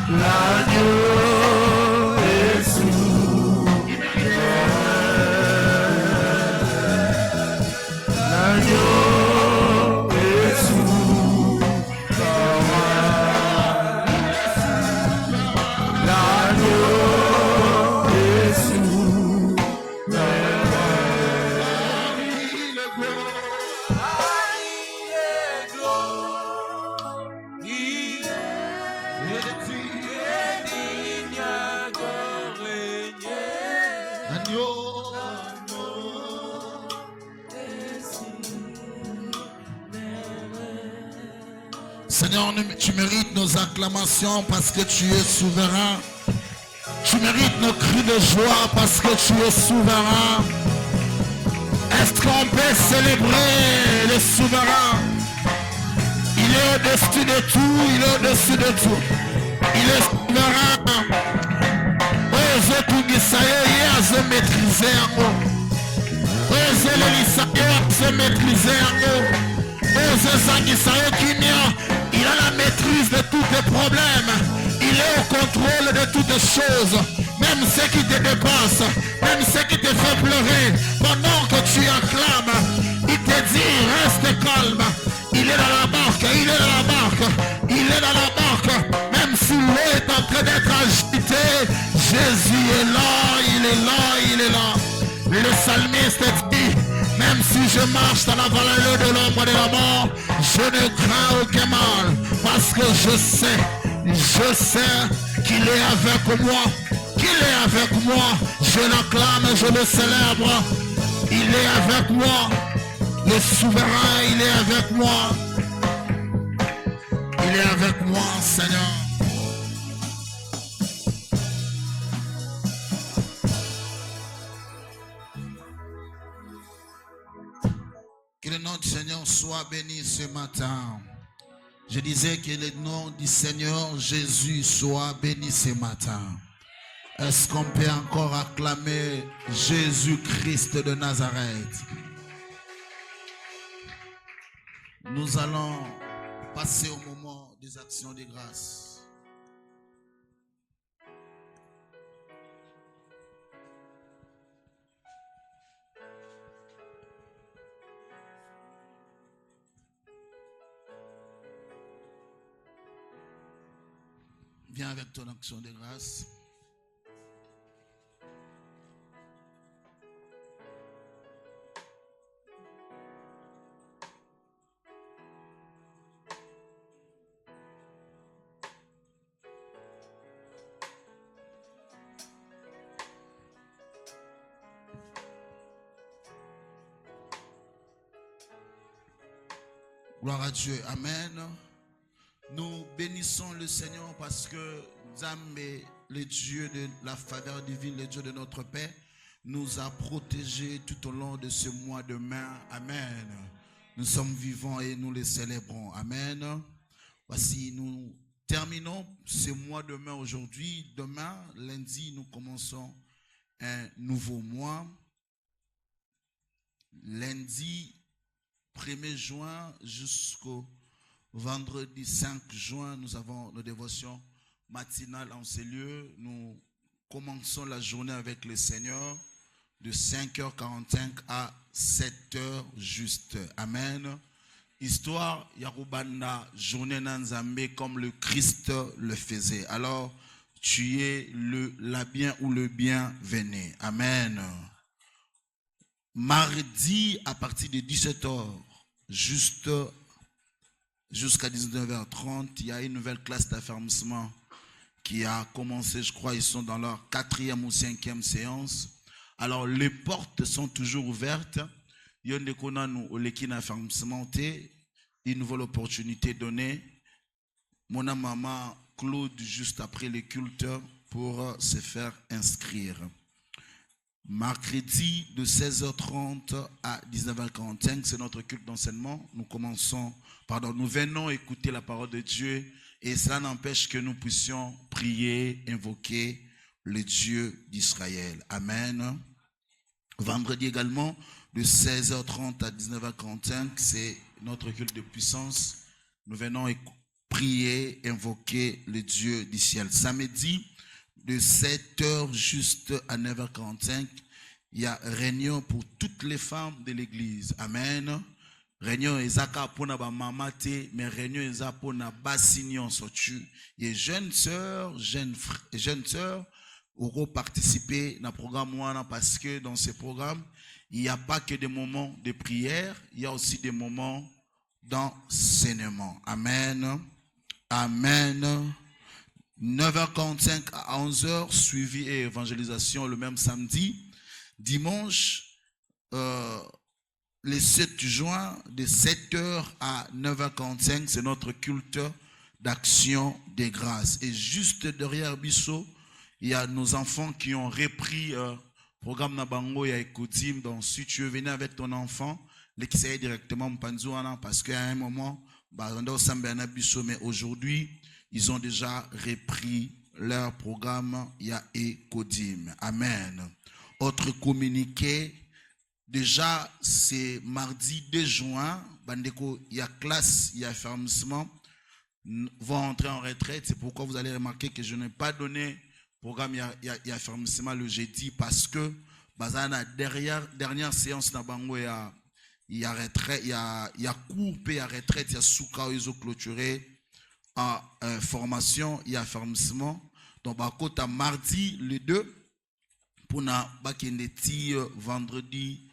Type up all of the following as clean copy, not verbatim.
l'agneau est souverain. L'agneau est souverain. L'agneau est souverain. Seigneur, tu mérites nos acclamations parce que tu es souverain. Tu mérites nos cris de joie parce que tu es souverain. Est-ce qu'on peut célébrer le souverain? Il est au-dessus de tout, il est au-dessus de tout. Il est souverain. Ozo Tungisayo, il a se maîtriser en haut. Ozo Lelisayo, il a se maîtriser en haut. Ozo Sangisayo, il a la maîtrise de tous tes problèmes. Il est au contrôle de toutes choses. Même ce qui te dépasse, même ce qui te fait pleurer. Pendant que tu acclames, il te dit reste calme. Il est dans la barque, il est dans la barque, il est dans la barque. Même si l'eau est en train d'être agitée, Jésus est là, il est là, il est là. Le psalmiste dit, même si je marche dans la vallée de l'ombre de la mort, je ne crains aucun mal, parce que je sais qu'il est avec moi, je l'acclame, je le célèbre, il est avec moi, le souverain, il est avec moi, Seigneur. Que le nom du Seigneur soit béni ce matin. Je disais que le nom du Seigneur Jésus soit béni ce matin. Est-ce qu'on peut encore acclamer Jésus-Christ de Nazareth? Nous allons passer au moment des actions de grâce. Viens avec ton action de grâce. Gloire à Dieu. Amen. Nous bénissons le Seigneur parce que Zambé, le Dieu de la faveur divine, le Dieu de notre paix, nous a protégés tout au long de ce mois de mai. Amen. Nous sommes vivants et nous les célébrons. Amen. Voici, nous terminons ce mois de mai aujourd'hui. Demain, lundi, nous commençons un nouveau mois. Lundi 1er juin jusqu'au vendredi 5 juin, nous avons nos dévotions matinales en ces lieux. Nous commençons la journée avec le Seigneur de 5h45 à 7h juste. Amen. Histoire Yarubanda, journée Nanzambe comme le Christ le faisait. Alors, tu es la bien ou le bienvenu. Amen. Mardi, à partir de 17h, jusqu'à 19h30, il y a une nouvelle classe d'affermissement qui a commencé, je crois, ils sont dans leur 4e ou 5e séance. Alors, les portes sont toujours ouvertes. Il y a une affermissement, une nouvelle opportunité donnée. Mon maman Claude, juste après le culte, pour se faire inscrire. Mercredi de 16h30 à 19h45, c'est notre culte d'enseignement. Nous venons écouter la parole de Dieu et cela n'empêche que nous puissions prier, invoquer le Dieu d'Israël. Amen. Vendredi également, de 16h30 à 19h45, c'est notre culte de puissance. Nous venons prier, invoquer le Dieu du ciel. Samedi, de 7h juste à 9h45, il y a réunion pour toutes les femmes de l'église. Amen. Réunion ezaka pona ba mamate, mais réunion eza pona basignon sotu. Et jeunes sœurs, jeunes sœurs, auront participé dans le programme parce que dans ce programme, il n'y a pas que des moments de prière, il y a aussi des moments d'enseignement. Amen. Amen. 9h45 à 11h, suivi et évangélisation le même samedi. Dimanche, le 7 juin, de 7h à 9h45, c'est notre culte d'action des grâces. Et juste derrière Bissot, il y a nos enfants qui ont repris le programme Nabango et Ekotim. Donc, si tu veux venir avec ton enfant, l'excès directement Mpanzouana, parce qu'à un moment, mais aujourd'hui, ils ont déjà repris leur programme, il y a Ekodim. Amen. Autre communiqué, déjà c'est mardi 2 juin, Bandeko, il y a classe, il y a fermement, vont entrer en retraite. C'est pourquoi vous allez remarquer que je n'ai pas donné programme, il y a fermement le jeudi, parce que la dernière séance na bango, il y a retraite, il y a cours, il y a retraite, il y a souka, ils ont clôturé en formation, il y a fermement. Donc, à mardi le 2, pour na bakendeti vendredi.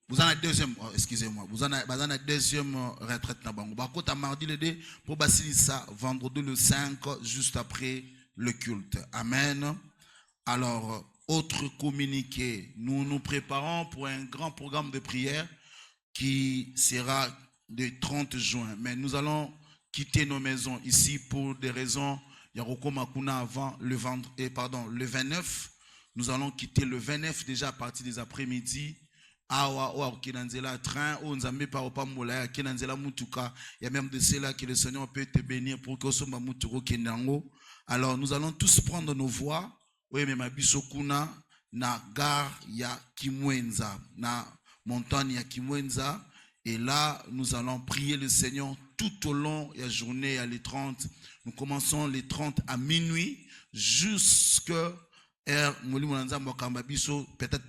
Vous en avez deuxième, excusez-moi, vous en avez deuxième retraite na bango. À mardi le 2, pour basili ça vendredi le 5, juste après le culte. Amen. Alors, autre communiqué, nous nous préparons pour un grand programme de prière qui sera le 30 juin. Mais nous allons quitter nos maisons ici pour des raisons. Yaroko Makuna avant le 29. Nous allons quitter le 29 déjà à partir des après-midi. Awa Kinanzela train, on n'zambe pas au Pamola, Kinanzela Mutuka. Il y a même de ceux-là que le Seigneur peut te bénir pour que ce soit Muturo Kinango. Alors nous allons tous prendre nos voix. Oui, mais ma bisokuna na gare ya Kimwenza, na montagne ya Kimwenza. Et là, nous allons prier le Seigneur tout au long de la journée à les 30. Nous commençons les 30 à minuit jusqu'à peut-être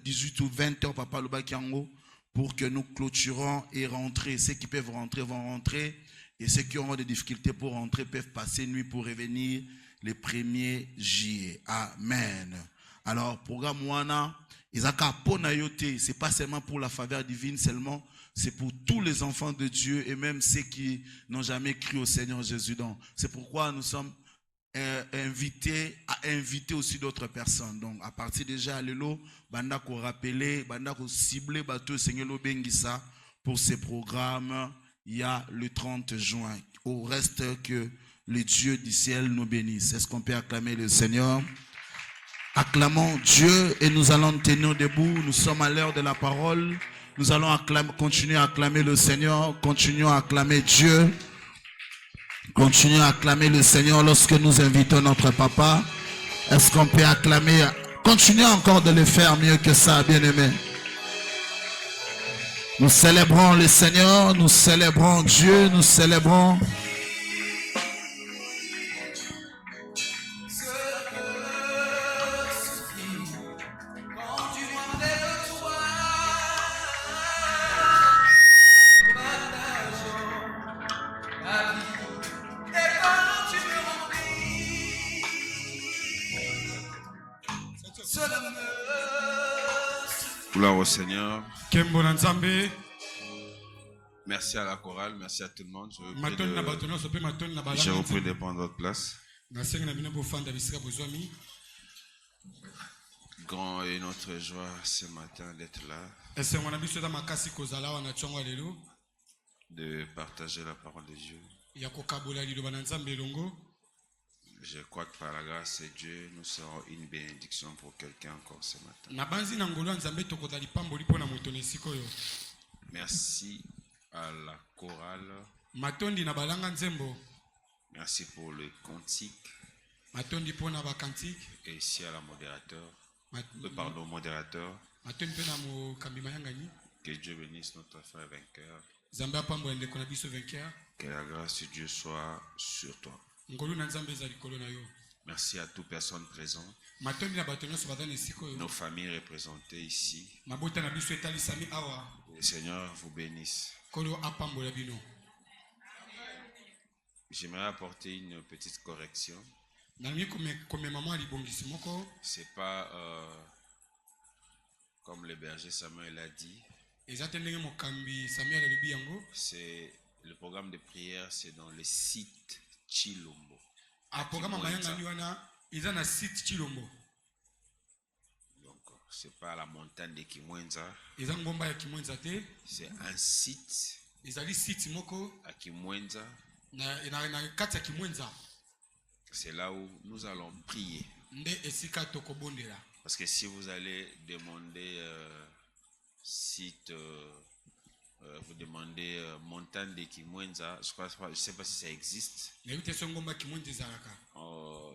18 ou 20 heures, Papa Lobakiango, pour que nous clôturons et rentrer. Ceux qui peuvent rentrer vont rentrer. Et ceux qui auront des difficultés pour rentrer peuvent passer nuit pour revenir les premiers juillet. Amen. Alors, programme Wana, c'est pas seulement pour la faveur divine seulement, c'est pour tous les enfants de Dieu et même ceux qui n'ont jamais cru au Seigneur Jésus. Donc, c'est pourquoi nous sommes invités à inviter aussi d'autres personnes. Donc, à partir déjà, Allélo, banda ko rappeler, banda ko cibler, bateau Seigneur Lobengisa pour ces programmes. Il y a le 30 juin. Au reste, que le Dieu du ciel nous bénisse. Est-ce qu'on peut acclamer le Seigneur? Acclamons Dieu et nous allons tenir debout. Nous sommes à l'heure de la parole. Nous allons continuer à acclamer le Seigneur. Continuons à acclamer Dieu. Continuons à acclamer le Seigneur lorsque nous invitons notre papa. Est-ce qu'on peut acclamer? Continuons encore de le faire mieux que ça, bien-aimé. Nous célébrons le Seigneur, nous célébrons Dieu, nous célébrons. Gloire au Seigneur. Merci à la chorale, merci à tout le monde. Je vous prie de prendre votre place. Grand est notre joie ce matin d'être là, de partager la parole de Dieu. Je crois que par la grâce de Dieu, nous serons une bénédiction pour quelqu'un encore ce matin. Merci à la chorale. Merci pour le cantique. Et ici à la modérateur. Modérateur. Que Dieu bénisse notre frère vainqueur. Que la grâce de Dieu soit sur toi. Merci à toutes personnes présentes, nos familles représentées ici. Le Seigneur vous bénisse. J'aimerais apporter une petite correction. C'est pas comme le berger Samuel a dit. C'est le programme de prière, c'est dans le site Chilombo. Donc, c'est pas la montagne de Kimwenza. C'est un site à Kimwenza. C'est là où nous allons prier. Parce que si vous allez demander site, vous demandez montagne de Kimwenza, je ne sais pas si ça existe.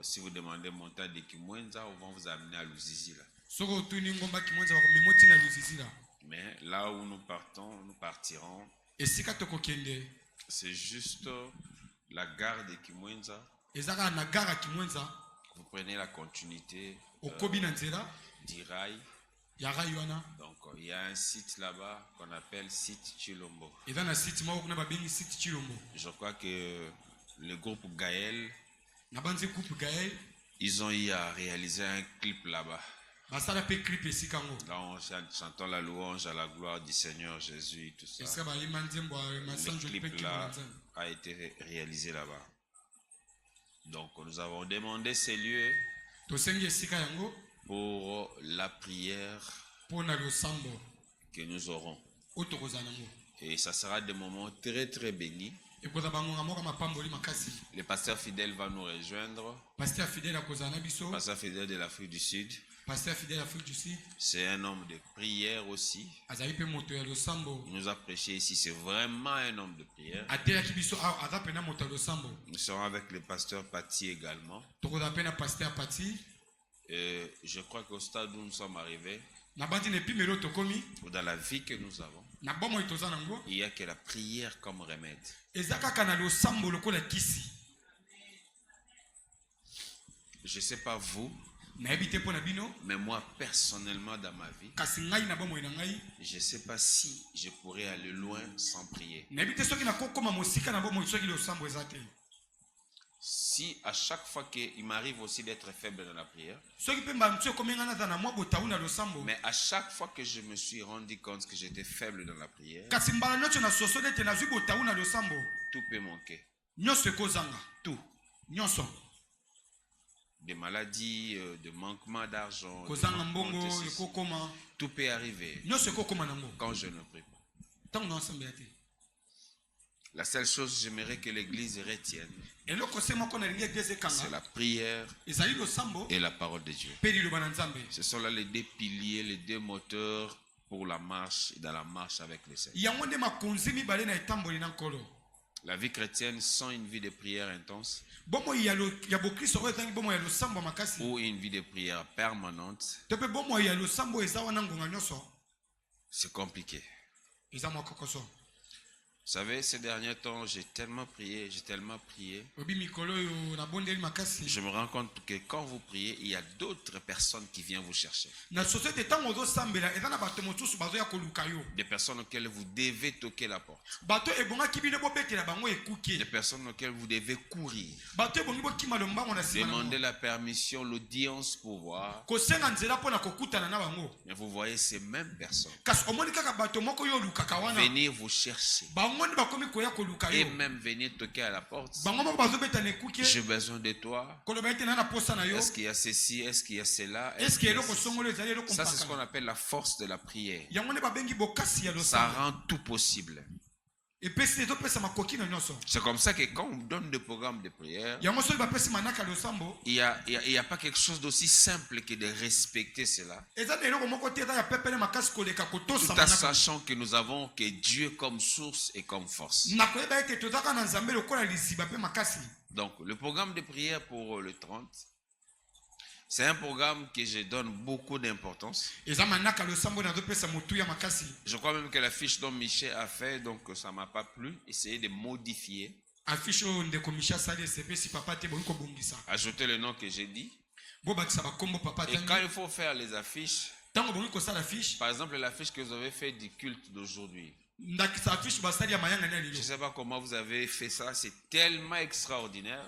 Si vous demandez montagne de Kimwenza, on va vous amener à Luzizi. Mais là où nous partirons, c'est juste la gare de Kimwenza. Vous prenez la continuité d'Iraï. Donc il y a un site là-bas qu'on appelle site Chilombo. Je crois que le groupe Gaël, ils ont eu à réaliser un clip là-bas. Là on chante la louange à la gloire du Seigneur Jésus, tout ça. Le clip là a été réalisé là-bas. Donc nous avons demandé ces lieux pour la prière que nous aurons. Et ça sera des moments très très bénis. Le pasteur fidèle va nous rejoindre. Pasteur fidèle de l'Afrique du Sud. C'est un homme de prière aussi. Il nous a prêché ici, c'est vraiment un homme de prière. Nous serons avec le pasteur Pati également. Je crois qu'au stade où nous sommes arrivés, ou dans la vie que nous avons, il n'y a que la prière comme remède. Je ne sais pas vous, mais moi personnellement dans ma vie, je ne sais pas si je pourrais aller loin sans prier. Si à chaque fois qu'il m'arrive aussi d'être faible dans la prière, mais à chaque fois que je me suis rendu compte que j'étais faible dans la prière, tout peut manquer. Tout. Des maladies, de manquement d'argent, tout peut arriver quand je ne prie pas. La seule chose que j'aimerais que l'Église retienne, c'est la prière et la parole de Dieu. Ce sont là les deux piliers, les deux moteurs pour la marche et dans la marche avec le Seigneur. La vie chrétienne sans une vie de prière intense ou une vie de prière permanente, c'est compliqué. Vous savez, ces derniers temps, j'ai tellement prié. Je me rends compte que quand vous priez, il y a d'autres personnes qui viennent vous chercher. Des personnes auxquelles vous devez toquer la porte. Des personnes auxquelles vous devez courir. Demander la permission, l'audience pour voir. Mais vous voyez ces mêmes personnes venir vous chercher. Et même venir toquer à la porte. J'ai besoin de toi. Est-ce qu'il y a ceci? Est-ce qu'il y a cela? Ça, c'est ce qu'on appelle la force de la prière. Ça rend tout possible. C'est comme ça que quand on donne des programmes de prière, il n'y a pas quelque chose d'aussi simple que de respecter cela. Tout en sachant que nous avons que Dieu comme source et comme force. Donc le programme de prière pour le 30, C'est un programme que je donne beaucoup d'importance. Je crois même que la fiche dont Michel a fait, donc ça ne m'a pas plu. Essayez de modifier. Ajoutez le nom que j'ai dit. Et quand il faut faire les affiches, par exemple l'affiche que vous avez fait du culte d'aujourd'hui, je ne sais pas comment vous avez fait ça, c'est tellement extraordinaire.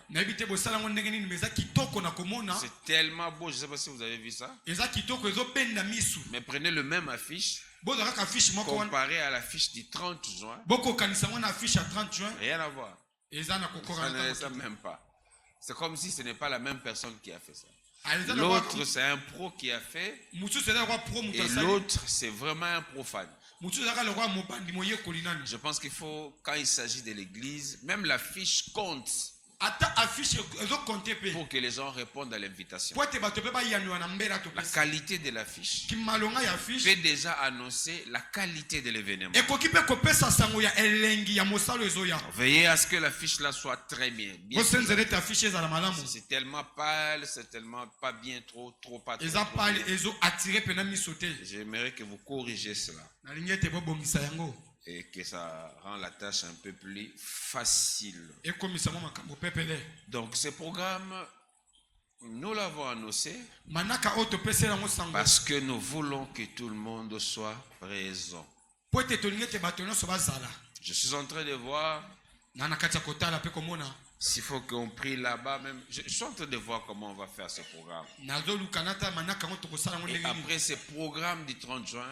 C'est tellement beau, je ne sais pas si vous avez vu ça. Mais prenez le même affiche, comparé à l'affiche du 30 juin. Rien à voir. Ça même pas. C'est comme si ce n'est pas la même personne qui a fait ça. L'autre, c'est un pro qui a fait. Et l'autre, c'est vraiment un profane. Je pense qu'il faut, quand il s'agit de l'église, même la fiche compte pour que les gens répondent à l'invitation. La qualité de la fiche peut déjà annoncer la qualité de l'événement. Veillez à ce que la fiche là soit très bien. C'est tellement pâle, c'est tellement pas bien, trop pas trop. J'aimerais que vous corrigez cela. Et que ça rend la tâche un peu plus facile. Donc ce programme, nous l'avons annoncé parce que nous voulons que tout le monde soit présent. Je suis en train de voir s'il faut qu'on prie là-bas même. Je suis en train de voir comment on va faire ce programme. Et après ce programme du 30 juin,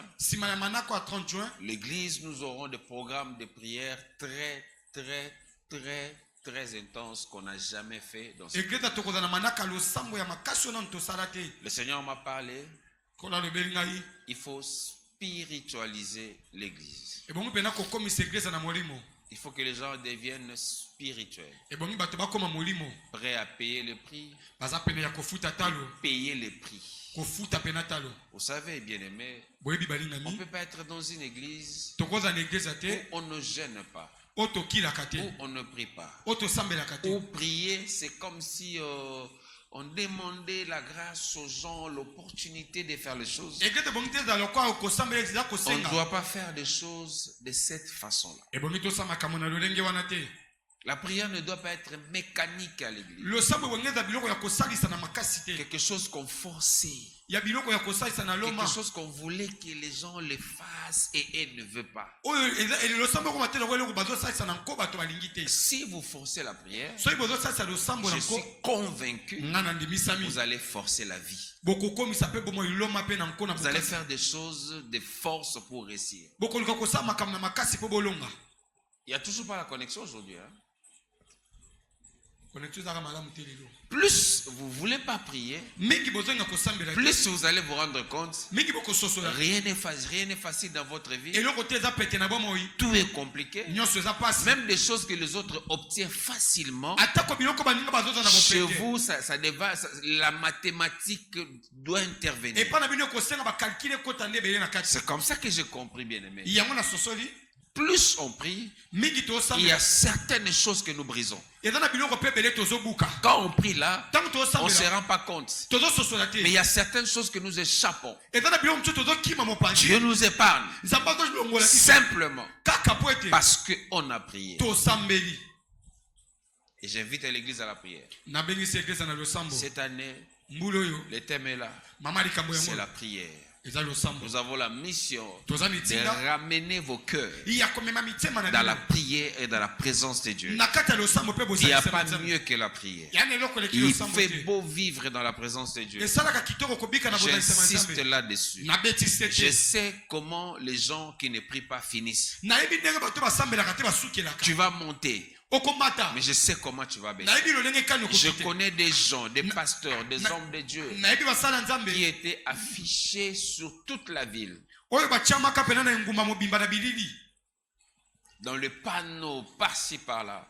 l'église, nous aurons des programmes de prière très, très, très, très intenses qu'on n'a jamais fait dans ce Le Seigneur m'a parlé. Il faut spiritualiser l'église. Il faut que les gens deviennent spirituels. Prêts à payer le prix. Payer le prix. Vous savez, bien-aimés, on ne peut pas être dans une église où on ne gêne pas, où on ne prie pas. Où prier, c'est comme si on demandait la grâce aux gens, l'opportunité de faire les choses. On ne doit pas faire des choses de cette façon-là. La prière ne doit pas être mécanique à l'église. Quelque chose qu'on forçait. Quelque chose qu'on voulait que les gens le fassent et elle ne veut pas. Si vous forcez la prière, je suis convaincu que vous allez forcer la vie. Vous allez faire des choses de force pour réussir. Il n'y a toujours pas la connexion aujourd'hui. Plus vous ne voulez pas prier, plus vous allez vous rendre compte, rien n'est facile dans votre vie. Tout est compliqué. Même des choses que les autres obtiennent facilement, chez vous, la mathématique doit intervenir. C'est comme ça que j'ai compris, bien aimé. Plus on prie, il y a certaines choses que nous brisons. Quand on prie là, on ne se rend pas compte. Mais il y a certaines choses que nous échappons. Dieu nous épargne. Simplement parce qu'on a prié. Et j'invite l'église à la prière. Cette année, le thème est là. C'est la prière. Nous avons la mission de ramener vos cœurs dans la prière et dans la présence de Dieu. Il n'y a pas mieux que la prière. Il fait beau vivre dans la présence de Dieu. J'insiste là-dessus. Je sais comment les gens qui ne prient pas finissent. Tu vas monter, mais je sais comment tu vas baisser. Je connais des gens, des pasteurs, des hommes de Dieu qui étaient affichés sur toute la ville. Dans le panneau, par-ci, par-là.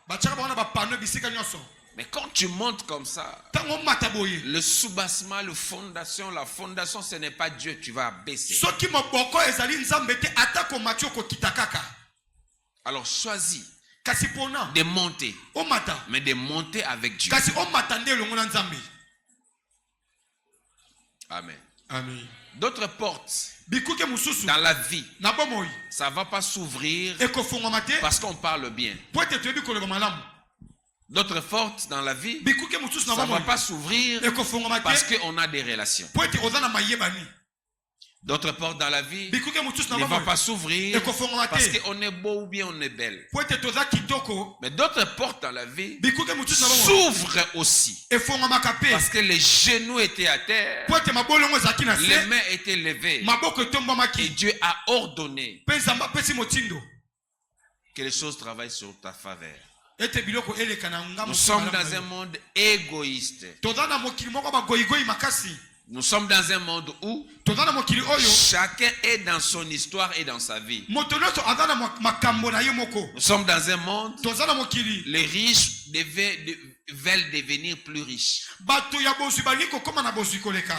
Mais quand tu montes comme ça, le soubassement, la fondation, ce n'est pas Dieu, tu vas baisser. Alors choisis de monter, mais de monter avec Dieu. Amen. Amen. D'autres portes dans la vie, ça ne va pas s'ouvrir parce qu'on parle bien. D'autres portes dans la vie, ça ne va pas s'ouvrir parce qu'on a des relations. D'autres portes dans la vie ne vont pas s'ouvrir parce qu'on est beau ou bien on est belle. Mais d'autres portes dans la vie s'ouvrent aussi parce que les genoux étaient à terre, les mains étaient levées et Dieu a ordonné que les choses travaillent sur ta faveur. Nous sommes dans un monde égoïste. Nous sommes dans un monde où chacun est dans son histoire et dans sa vie. Nous sommes dans un monde où les riches veulent devenir plus riches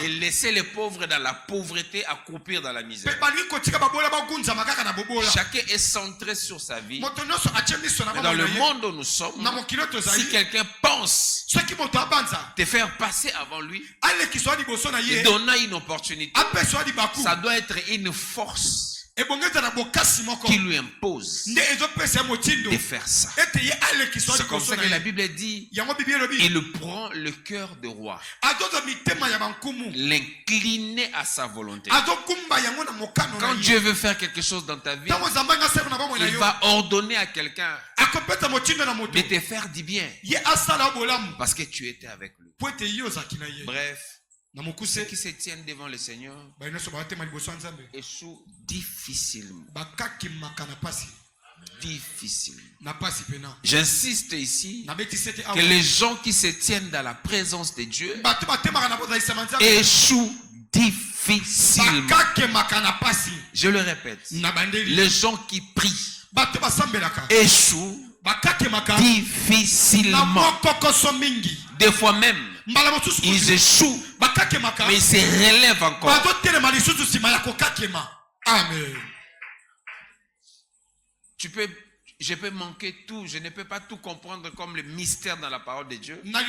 et laisser les pauvres dans la pauvreté accroupir dans la misère. Chacun est centré sur sa vie. Mais dans le monde où nous sommes, si quelqu'un pense te faire passer avant lui et donner une opportunité, ça doit être une force qui lui impose de faire ça. C'est comme ça que la Bible dit, il prend le cœur du roi, l'incliner à sa volonté. Quand Dieu veut faire quelque chose dans ta vie, il va ordonner à quelqu'un de te faire du bien parce que tu étais avec lui. Bref, ceux qui se tiennent devant le Seigneur échouent difficilement. J'insiste ici que les gens qui se tiennent dans la présence de Dieu échouent difficilement. Je le répète, les gens qui prient échouent difficilement. Des fois même, ils échouent, mais ils se relèvent encore. Amen. Je peux manquer tout, je ne peux pas tout comprendre comme le mystère dans la parole de Dieu. Mais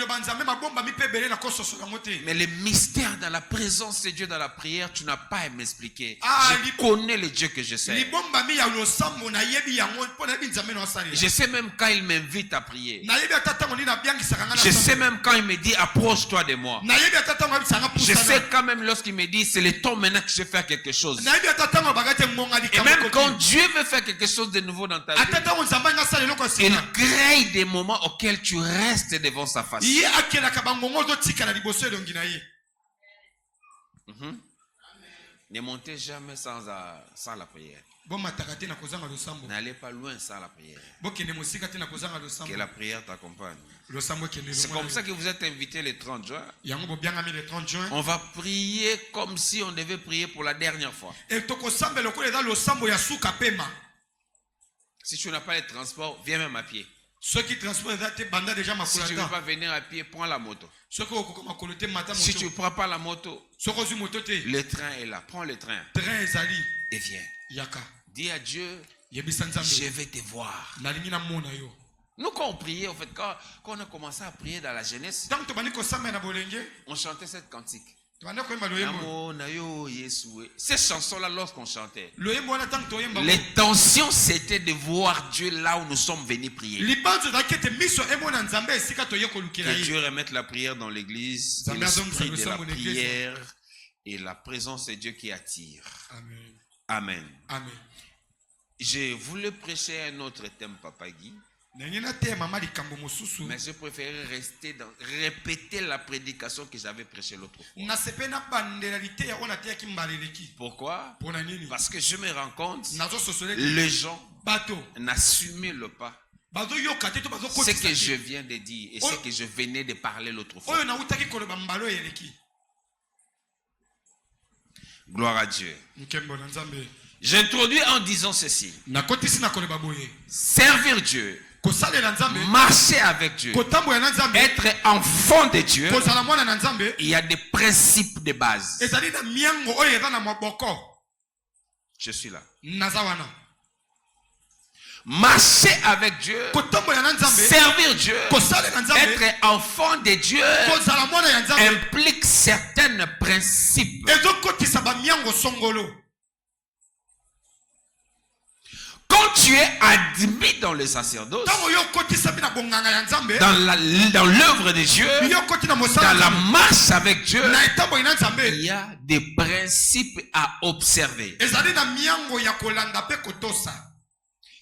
le mystère dans la présence de Dieu dans la prière, tu n'as pas à m'expliquer. Je connais le Dieu que je sais. Je sais même quand il m'invite à prier. Je sais même quand il me dit approche-toi de moi. Je sais quand même lorsqu'il me dit c'est le temps maintenant que je vais faire quelque chose. Et même quand Dieu veut faire quelque chose de nouveau dans ta vie, il crée des moments auxquels tu restes devant sa face. Ne montez jamais sans la prière. N'allez pas loin sans la prière. Que la prière t'accompagne. C'est comme ça que vous êtes invités le 30 juin. On va prier comme si on devait prier pour la dernière fois. Si tu n'as pas les transports, viens même à pied. Si tu ne veux pas venir à pied, prends la moto. Si tu ne prends pas la moto, le train est là. Prends le train et viens. Dis à Dieu, je vais te voir. Nous, quand on priait, en fait, quand on a commencé à prier dans la jeunesse, on chantait cette cantique. Ces chansons-là, lorsqu'on chantait, l'intention c'était de voir Dieu là où nous sommes venus prier. Que Dieu remette la prière dans l'église, l'esprit de la prière et la présence de Dieu qui attire. Amen. Amen. Je voulais prêcher un autre thème, Papa Guy. Mais je préférais répéter la prédication que j'avais prêchée l'autre fois. Pourquoi? Parce que je me rends compte, les gens n'assumaient le pas. Ce que je viens de dire et ce que je venais de parler l'autre fois. Gloire à Dieu. J'introduis en disant ceci. Servir Dieu, marcher avec Dieu, être enfant de Dieu, il y a des principes de base. Je suis là. marcher avec Dieu, servir Dieu, être enfant de Dieu implique certains principes. Quand tu es admis dans le sacerdoce, dans l'œuvre de Dieu, dans la marche avec Dieu, il y a des principes à observer.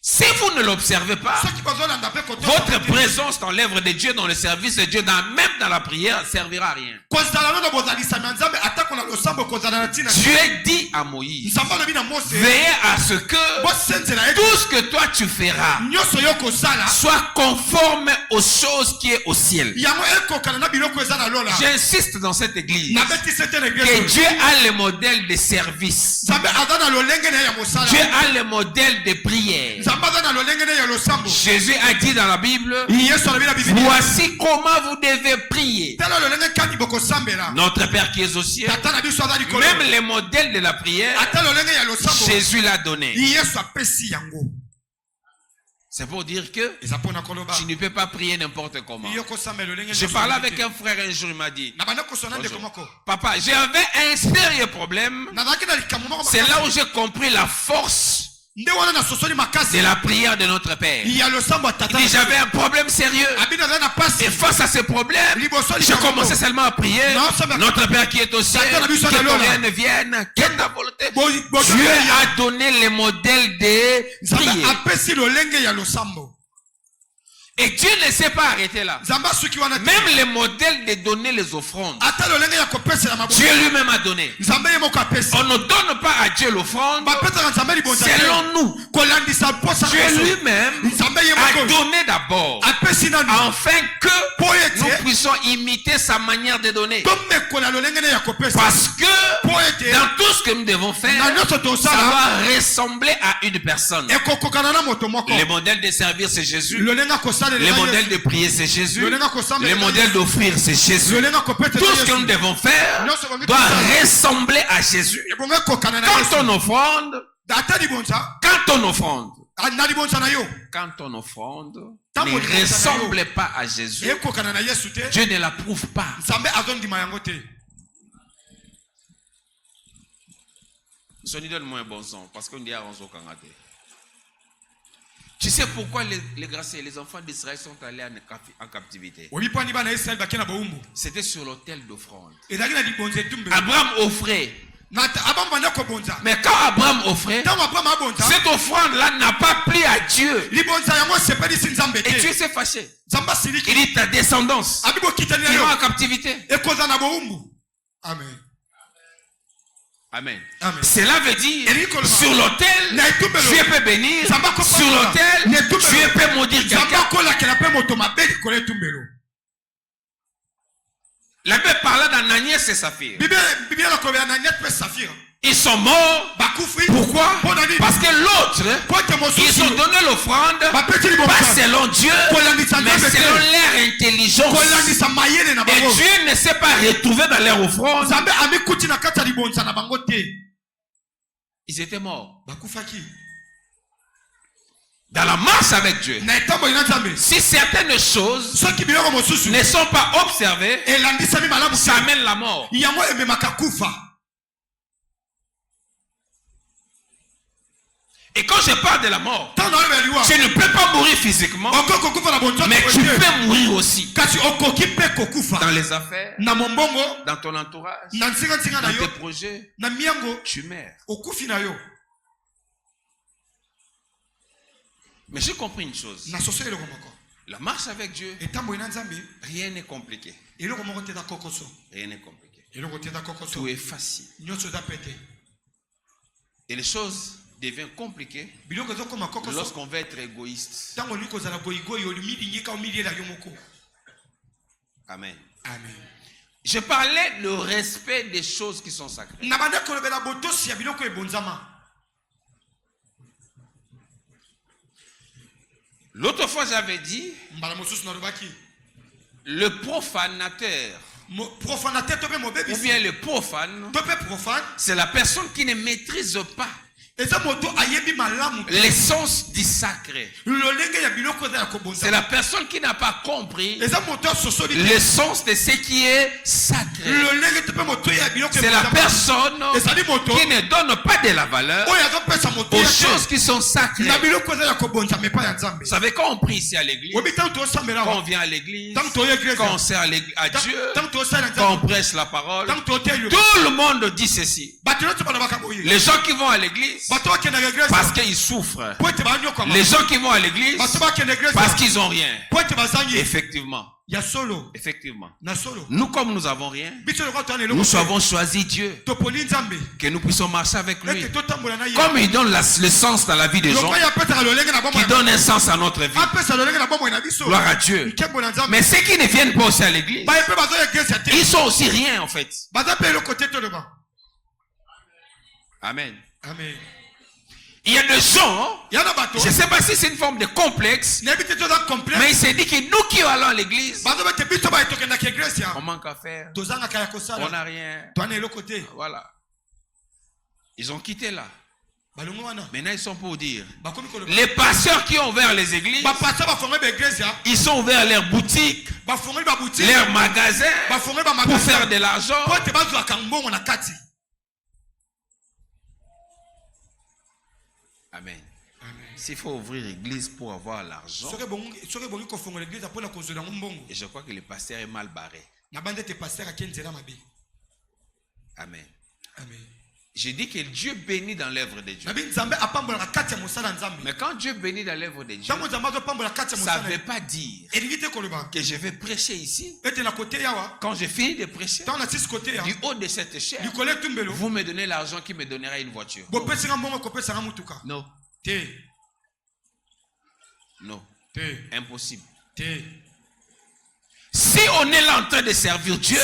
Si vous ne l'observez pas, votre présence dans l'œuvre de Dieu, dans le service de Dieu, même dans la prière, ne servira à rien. Dieu dit à Moïse, veillez à ce que tout ce que toi tu feras soit conforme aux choses qui est au ciel. J'insiste dans cette église que Dieu a le modèle de service. Dieu a le modèle de prière. Jésus a dit dans la Bible, voici comment vous devez prier. Notre Père qui est aux cieux, même le modèle de la prière, Jésus l'a donné. C'est pour dire que tu ne peux pas prier n'importe comment. Je parlais avec un frère un jour, il m'a dit, papa, j'avais un sérieux problème. C'est là où j'ai compris la force de la prière de notre Père. Il dit, j'avais un problème sérieux. Et face à ce problème, j'ai commencé seulement à prier. Notre Père qui est au ciel, que ton règne vienne, que ta volonté. Dieu a donné les modèles de prière. Et Dieu ne s'est pas arrêté là. Même les modèles de donner les offrandes, Dieu lui-même a donné. On ne donne pas à Dieu l'offrande selon nous. Dieu lui-même a donné d'abord, afin que nous puissions imiter sa manière de donner. Parce que dans tout ce que nous devons faire, ça doit ressembler à une personne. Le modèle de servir, c'est Jésus. Le modèle de prier, c'est Jésus. Le modèle d'offrir, c'est Jésus. Tout ce que nous devons faire doit ressembler à Jésus. Quand on offrande, ne ressemble pas à Jésus, Dieu ne l'approuve pas. Donne-moi un bon son, parce qu'on dit à Ronzo Kangate. Tu sais pourquoi les graciers, les enfants d'Israël sont allés en captivité? C'était sur l'autel d'offrande. Abraham offrait. Mais quand Abraham offrait, cette offrande-là n'a pas plu à Dieu. Et Dieu s'est fâché. Il dit ta descendance qui va en captivité. Amen. Amen. Cela veut dire, sur l'autel, Dieu peut bénir. Sur l'autel, Dieu peut maudire quelqu'un. La Bible parle d'Ananias et Saphir. Ils sont morts. Pourquoi? Parce que l'autre, ils ont donné l'offrande, pas selon Dieu, mais selon leur intelligence. Et Dieu ne s'est pas retrouvé dans leur offrande. Ils étaient morts. Dans la marche avec Dieu, si certaines choses ne sont pas observées, ça amène la mort. Et quand je parle de la mort, tu ne peux pas mourir physiquement, mais tu peux mourir aussi. Dans les affaires, dans ton entourage, dans tes projets, tu meurs. Mais j'ai compris une chose. La marche avec Dieu, rien n'est compliqué. Rien n'est compliqué. Tout est facile. Et les choses deviennent compliquées lorsqu'on veut être égoïste. Amen. Amen. Je parlais le respect des choses qui sont sacrées. L'autre fois, j'avais dit, le profanateur, ou bien le profane, c'est la personne qui ne maîtrise pas L'essence du sacré. C'est la personne qui n'a pas compris l'essence de ce qui est sacré. C'est la personne qui ne donne pas de la valeur aux choses qui sont sacrées. Vous savez, quand on prie ici à l'église, quand on vient à l'église, quand on sert à Dieu, quand on prêche la parole, tout le monde dit ceci. Les gens qui vont à l'église parce qu'ils souffrent. Les gens qui vont à l'église parce qu'ils n'ont rien. Effectivement. Effectivement. Nous, comme nous n'avons rien, nous avons choisi Dieu. Que nous puissions marcher avec lui. Comme il donne le sens dans la vie des gens, qui donne un sens à notre vie. Gloire à Dieu. Mais ceux qui ne viennent pas aussi à l'église, ils sont aussi rien en fait. Amen. Amen. Il y a des gens, je ne sais pas si c'est une forme de complexe, mais il s'est dit que nous qui allons à l'église, on manque à faire, on n'a rien. Voilà. Ils ont quitté là. Maintenant ils sont pour dire, les pasteurs qui ont ouvert les églises, ils sont ouverts leurs boutiques, leurs magasins, pour faire de l'argent. Amen. S'il faut ouvrir l'église pour avoir l'argent, et je crois que le pasteur est mal barré. Amen. Amen. Je dis que Dieu bénit dans l'œuvre de Dieu. Mais quand Dieu bénit dans l'œuvre de Dieu, ça ne veut pas dire que je vais prêcher ici. Quand je finis de prêcher, du haut de cette échelle, vous me donnez l'argent qui me donnera une voiture. Non. Non. Impossible. Si on est là en train de servir Dieu,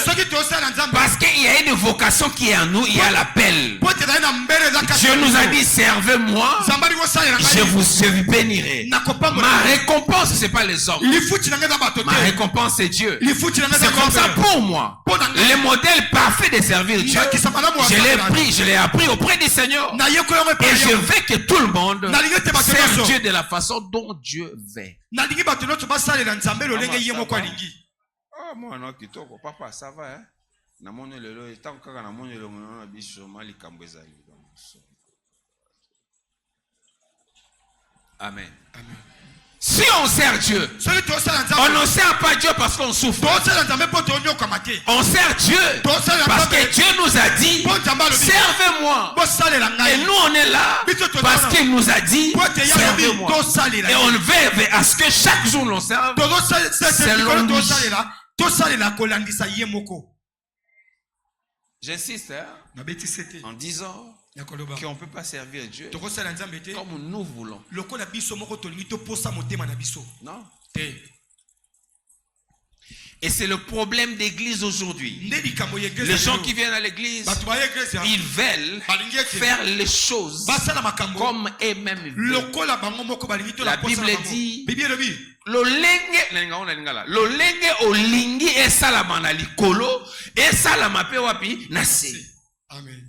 parce qu'il y a une vocation qui est en nous, il y a l'appel. Dieu nous a dit, servez-moi, je vous bénirai. Ma récompense, ce n'est pas les hommes. Ma récompense, c'est Dieu. C'est comme ça pour moi. Le modèle parfait de servir Dieu, je l'ai appris auprès du Seigneur. Et je veux que tout le monde serve Dieu de la façon dont Dieu veut. Ah, moi, non, papa, ça va, hein? Amen. Amen. Si on sert Dieu, on ne sert pas Dieu parce qu'on souffre. On sert Dieu parce que Dieu nous a dit, servez-moi. Et nous on est là parce qu'il nous a dit, servez-moi. Et on veut à ce que chaque jour l'on serve selon lui. J'insiste en disant qu'on ne peut pas servir Dieu comme nous voulons. Non. Et c'est le problème d'église aujourd'hui. Les gens qui viennent à l'église, ils veulent faire les choses comme eux-mêmes veulent. La Bible dit, lolenge olingi esalama na likolo esalama pe wapi na se. Amen.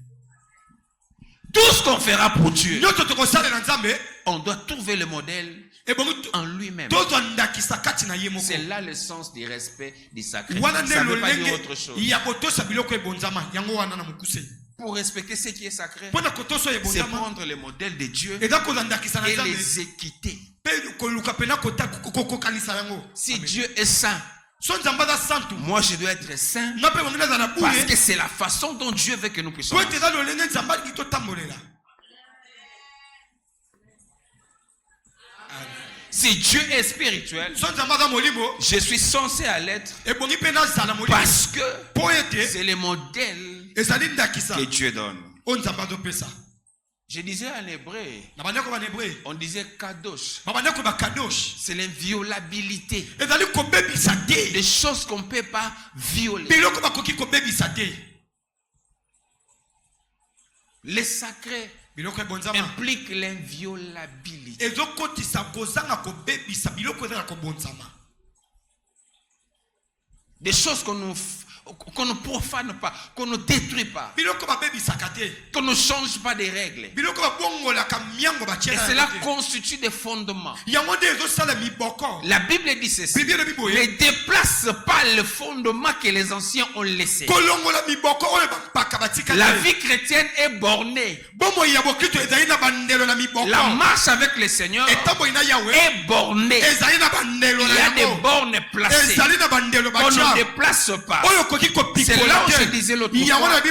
Tout ce qu'on fera pour Dieu, on doit trouver le modèle en lui-même. C'est là le sens du respect du sacré. Ça ne veut pas dire autre chose. Pour respecter ce qui est sacré, c'est prendre le modèle de Dieu et les équiter. Si Dieu est saint, moi je dois être saint parce que c'est la façon dont Dieu veut que nous puissions marcher. Si Dieu est spirituel, je suis censé à l'être parce que c'est le modèle que Dieu donne. Je disais en hébreu, on disait kadosh. C'est l'inviolabilité. Des choses qu'on ne peut pas violer. Le sacré implique l'inviolabilité. Des choses qu'on qu'on ne profane pas, qu'on ne détruit pas, qu'on ne change pas des règles. Et cela constitue des fondements. La Bible dit ceci: ne déplace pas le fondement que les anciens ont laissé. La vie chrétienne est bornée. La marche avec le Seigneur est bornée. Il y a des bornes placées qu'on ne déplace pas. C'est là où je disais l'autre fois, la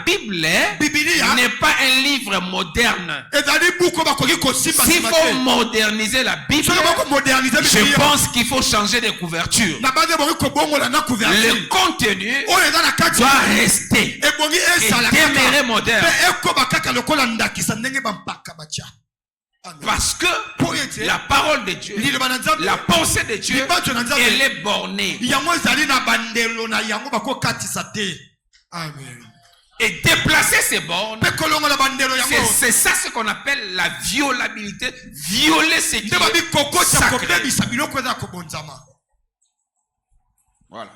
Bible n'est pas un livre moderne. S'il faut moderniser la Bible, je pense qu'il faut changer de couverture. Le contenu doit rester et demeurer moderne. Parce que la parole de Dieu, la pensée de Dieu, elle est bornée. Amen. Et déplacer ces bornes, c'est ça ce qu'on appelle la violabilité. Violer ce qui est sacré. Voilà.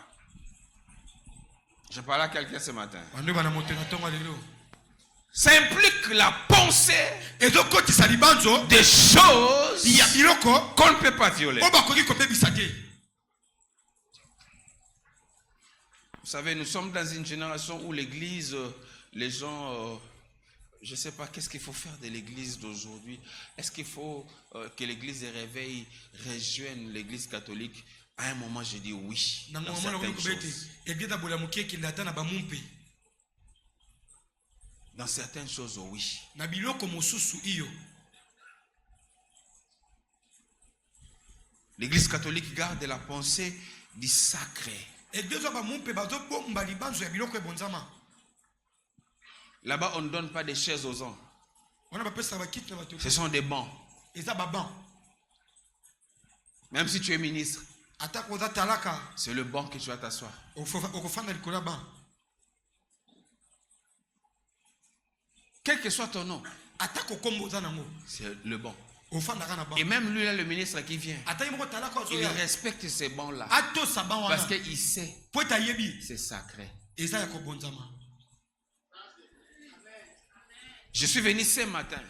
Je parlais à quelqu'un ce matin. Ça implique la pensée des choses qu'on ne peut pas violer. Vous savez, nous sommes dans une génération où l'église, les gens, je ne sais pas, qu'est-ce qu'il faut faire de l'église d'aujourd'hui? Est-ce qu'il faut que l'église des réveils rejoigne l'église catholique? À un moment, j'ai dit oui. Dans certaines choses. Dans certaines choses, oui. L'église catholique garde la pensée du sacré. Là-bas, on ne donne pas des chaises aux hommes. Ce sont des bancs. Même si tu es ministre, c'est le banc que tu vas t'asseoir. Quel que soit ton nom, c'est le banc. Et même lui, là, le ministre qui vient, il respecte ces bancs-là. Parce qu'il sait, c'est sacré. Je suis venu ce matin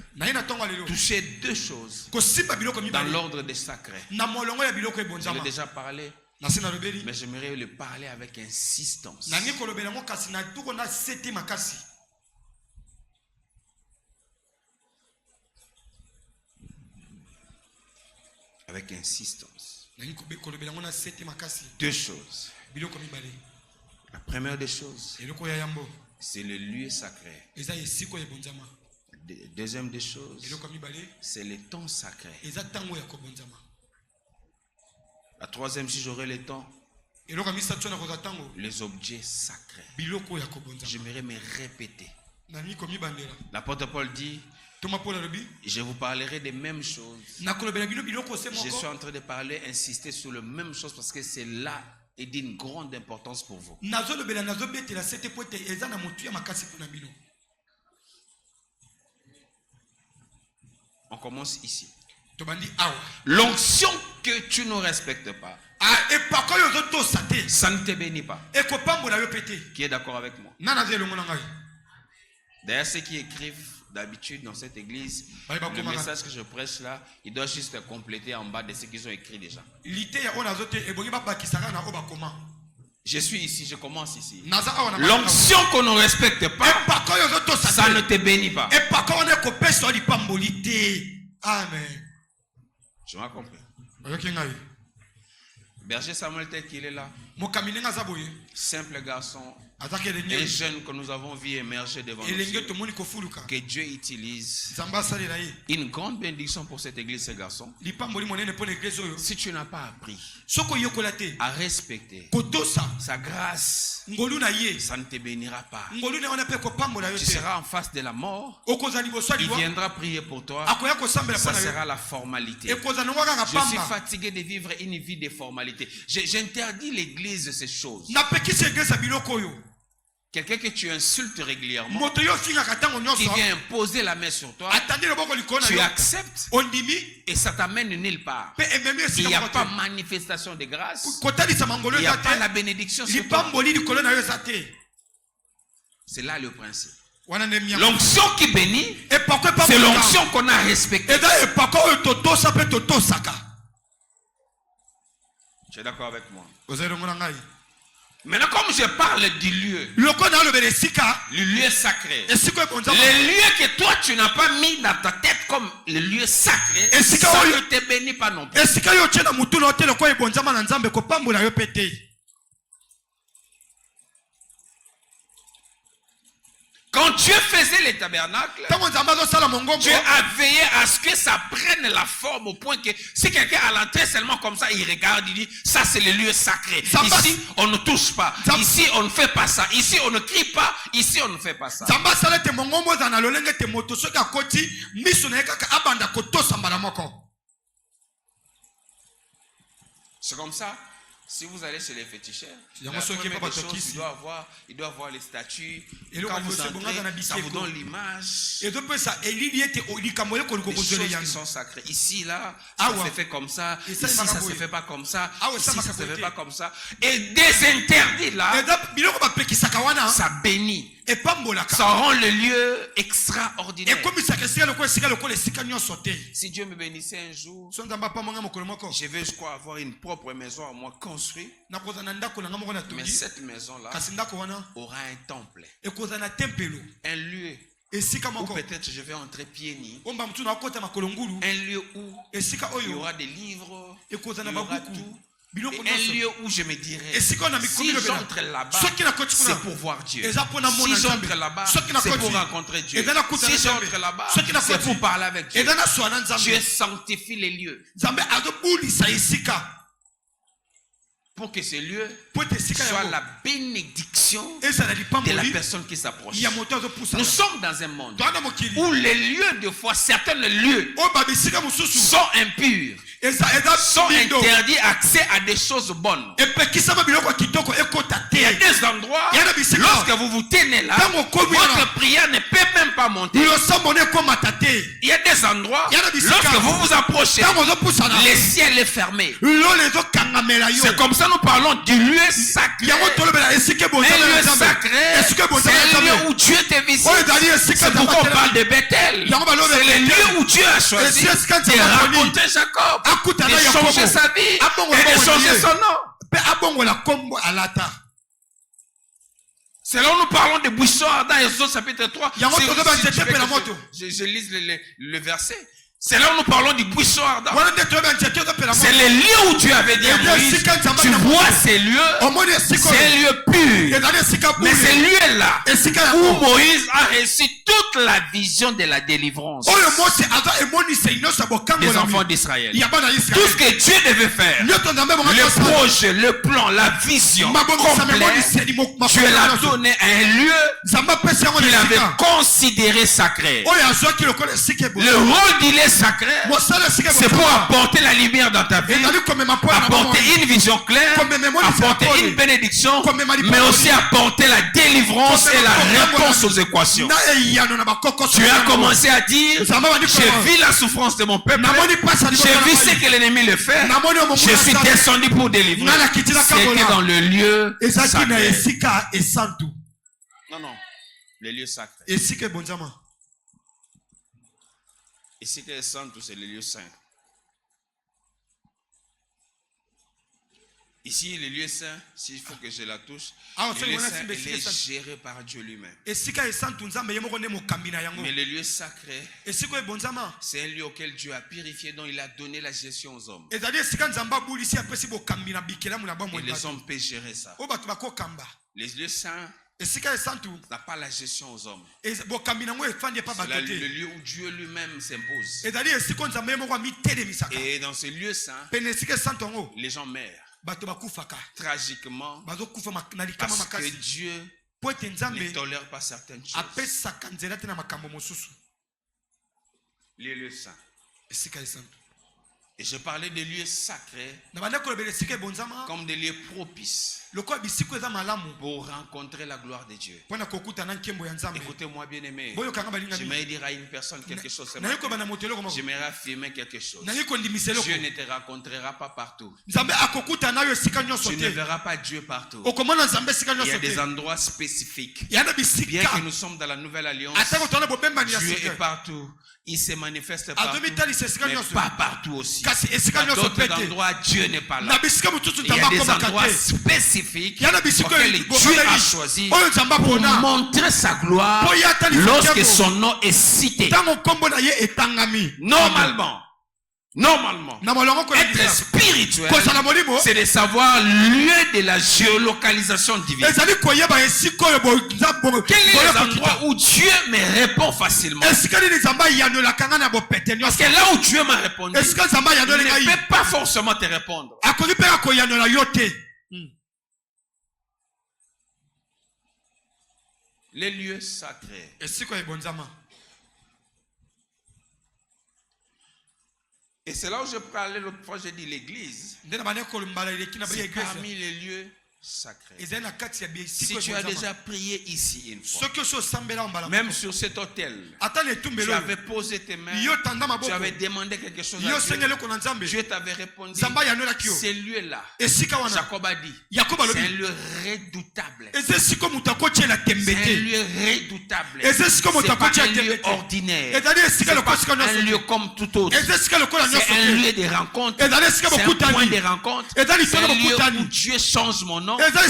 toucher deux choses dans l'ordre des sacrés. Je l'ai déjà parlé, mais j'aimerais le parler avec insistance. Avec insistance. Deux choses. La première des choses, c'est le lieu sacré. Deuxième des choses, c'est le temps sacré. La troisième, si j'aurais le temps, les objets sacrés. J'aimerais me répéter. L'apôtre Paul dit: je vous parlerai des mêmes choses. Je suis en train de parler, insister sur les mêmes choses parce que c'est là et d'une grande importance pour vous. On commence ici. L'onction que tu ne respectes pas, ça ne te bénit pas. Qui est d'accord avec moi? D'ailleurs, ceux qui écrivent d'habitude dans cette église, le message que je prêche là, il doit juste compléter en bas de ce qu'ils ont écrit déjà. Je suis ici, je commence ici. L'onction qu'on ne respecte pas, ça ne te bénit pas. Amen. Je m'as compris. Berger Samuel tel qu'il est là, simple garçon, un jeune que nous avons vu émerger devant nous, que Dieu utilise. Une grande bénédiction pour cette église, ce garçon. Si tu n'as pas appris à respecter sa grâce, ça ne te bénira pas. Tu seras en face de la mort, il viendra prier pour toi, ça sera la formalité. Je suis fatigué de vivre une vie de formalité. J'interdis l'église de ces choses. Quelqu'un que tu insultes régulièrement, qui vient imposer la main sur toi, tu acceptes et ça t'amène nulle part. Il n'y a pas manifestation de grâce, il n'y a pas la bénédiction sur toi. C'est là le principe. L'onction qui bénit, c'est l'onction qu'on a respectée. Tu es d'accord avec moi? Maintenant, comme je parle du lieu, le lieu sacré, le lieu que toi tu n'as pas mis dans ta tête comme le lieu sacré, ça ne te bénit pas non plus. Quand Dieu faisait les tabernacles, Dieu a veillé à ce que ça prenne la forme au point que si quelqu'un à l'entrée seulement comme ça, il regarde, il dit, ça c'est le lieu sacré. Ici, on ne touche pas. Ici, on ne fait pas ça. Ici, on ne crie pas. Ici, on ne fait pas ça. C'est comme ça. Si vous allez chez les féticheurs, la première des choses, il doit avoir les statues. Quand vous entrez, ça vous donne l'image des choses qui sont sacrées. Ici, là, ça se fait comme ça. Ici, ça ne se fait pas comme ça. Ici, ça ne se fait pas comme ça. Et des interdits, là, ça bénit. Ça rend le lieu extraordinaire. Si Dieu me bénissait un jour, je vais, je crois, avoir une propre maison à moi construite. Mais cette maison-là aura un temple. Un lieu où peut-être je vais entrer pieds nus. Un lieu où il y aura des livres, il y aura tout. Et un lieu où je me dirais, si j'entre là-bas, c'est pour voir Dieu. Si j'entre là-bas, c'est pour rencontrer Dieu. Si j'entre là-bas, c'est pour parler avec Dieu. Dieu sanctifie les lieux. Pour que ce lieu soit la bénédiction de la personne qui s'approche. Nous sommes dans un monde où les lieux, de foi, certains lieux sont impurs, sont interdits accès à des choses bonnes. Il y a des endroits, lorsque vous vous tenez là, votre prière ne peut même pas monter. Il y a des endroits, lorsque vous vous approchez, le ciel est fermé. C'est comme ça nous parlons du lieu sacré. Un lieu sacré, c'est un lieu où Dieu te visite. C'est pourquoi on parle de Bethel. C'est le lieu où Dieu a choisi de rencontrer Jacob, de changer sa vie et de changer son nom. C'est là où nous parlons de buissons ardents, Exode chapitre 3. Je lis le verset. C'est là où nous parlons du buisson ardent. C'est le lieu où tu avais dit à Moïse, tu vois ces lieux, c'est un lieu pur. Mais ces lieux-là, où Moïse a reçu toute la vision de la délivrance des enfants d'Israël. Tout ce que Dieu devait faire, le projet, le plan, la vision complète, Dieu l'a donné à un lieu qu'il avait considéré sacré. Le rôle d'il est sacré, c'est pour apporter la lumière dans ta vie, apporter une vision claire, apporter une bénédiction, mais aussi apporter la délivrance et la réponse aux équations. Tu as commencé à dire, j'ai vu la souffrance de mon peuple, j'ai vu ce que l'ennemi le fait, je suis descendu pour délivrer. C'était dans le lieu sacré. Non, le lieu sacré. Ici que est saint, c'est le lieu saint. Ici, le lieu saint, s'il faut que je la touche, le lieu saint, il est géré par Dieu lui-même. Mais le lieu sacré, c'est un lieu auquel Dieu a purifié, dont il a donné la gestion aux hommes. Et les hommes peuvent gérer ça. Les lieux saints n'a pas la gestion aux hommes. C'est le lieu où Dieu lui-même s'impose. Et dans ce lieu saint, les gens meurent tragiquement parce que Dieu ne tolère pas certaines choses. Les lieux saints. Et je parlais des lieux sacrés comme des lieux propices pour rencontrer la gloire de Dieu. Écoutez-moi, bien-aimé. J'aimerais dire à une personne quelque chose. J'aimerais affirmer quelque chose. Dieu ne te rencontrera pas partout. Tu ne verras pas Dieu partout. Il y a des endroits spécifiques. Bien que nous sommes dans la nouvelle alliance, Dieu est partout. Il se manifeste partout, mais pas partout aussi. Dans d'autres endroits, Dieu n'est pas là. Il y a des endroits spécifiques auxquels Dieu a choisi pour montrer sa gloire lorsque son nom est cité. Normalement, être spirituel, c'est de savoir lieu de la géolocalisation divine. Quel est l'endroit où Dieu me répond facilement? Parce que là où Dieu m'a répondu, il ne peut pas forcément te répondre. Les lieux sacrés. Et c'est là où je parlais l'autre fois, j'ai dit l'église. C'est parmi les lieux sacrés. Si tu as déjà prié ici une fois, même sur cet autel, tu avais posé tes mains, tu avais demandé quelque chose à Dieu, Dieu t'avait répondu. Ces lieux-là, Jacob a dit, c'est un lieu redoutable. C'est un lieu redoutable. C'est pas un lieu ordinaire. C'est pas un lieu comme tout autre. C'est un lieu de rencontre. C'est un point de rencontre. C'est un lieu où Dieu change mon nom. C'est un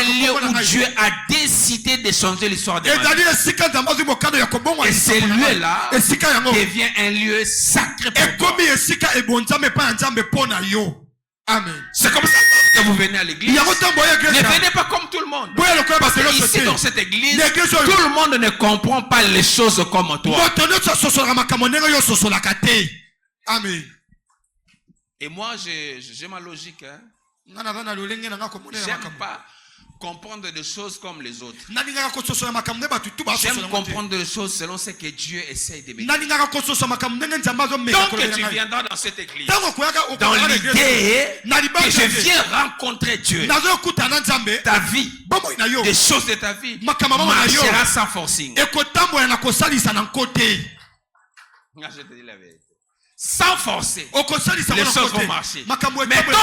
lieu où Dieu a décidé de changer l'histoire de ma vie. Et ce lieu-là devient un lieu sacré pour toi. Amen. C'est comme ça que vous venez à l'église. Ne venez pas comme tout le monde. Parce que ici dans cette église, tout le monde ne comprend pas les choses comme toi. Amen. Et moi j'ai ma logique. J'aime pas comprendre des choses comme les autres. J'aime comprendre des choses selon ce que Dieu essaie de me dire. Donc tu viendras dans cette église dans l'idée que je viens rencontrer Dieu. Ta vie, des choses de ta vie marchera sans forcing. Je te dis la vérité. Sans forcer, les choses vont marcher. Mais tant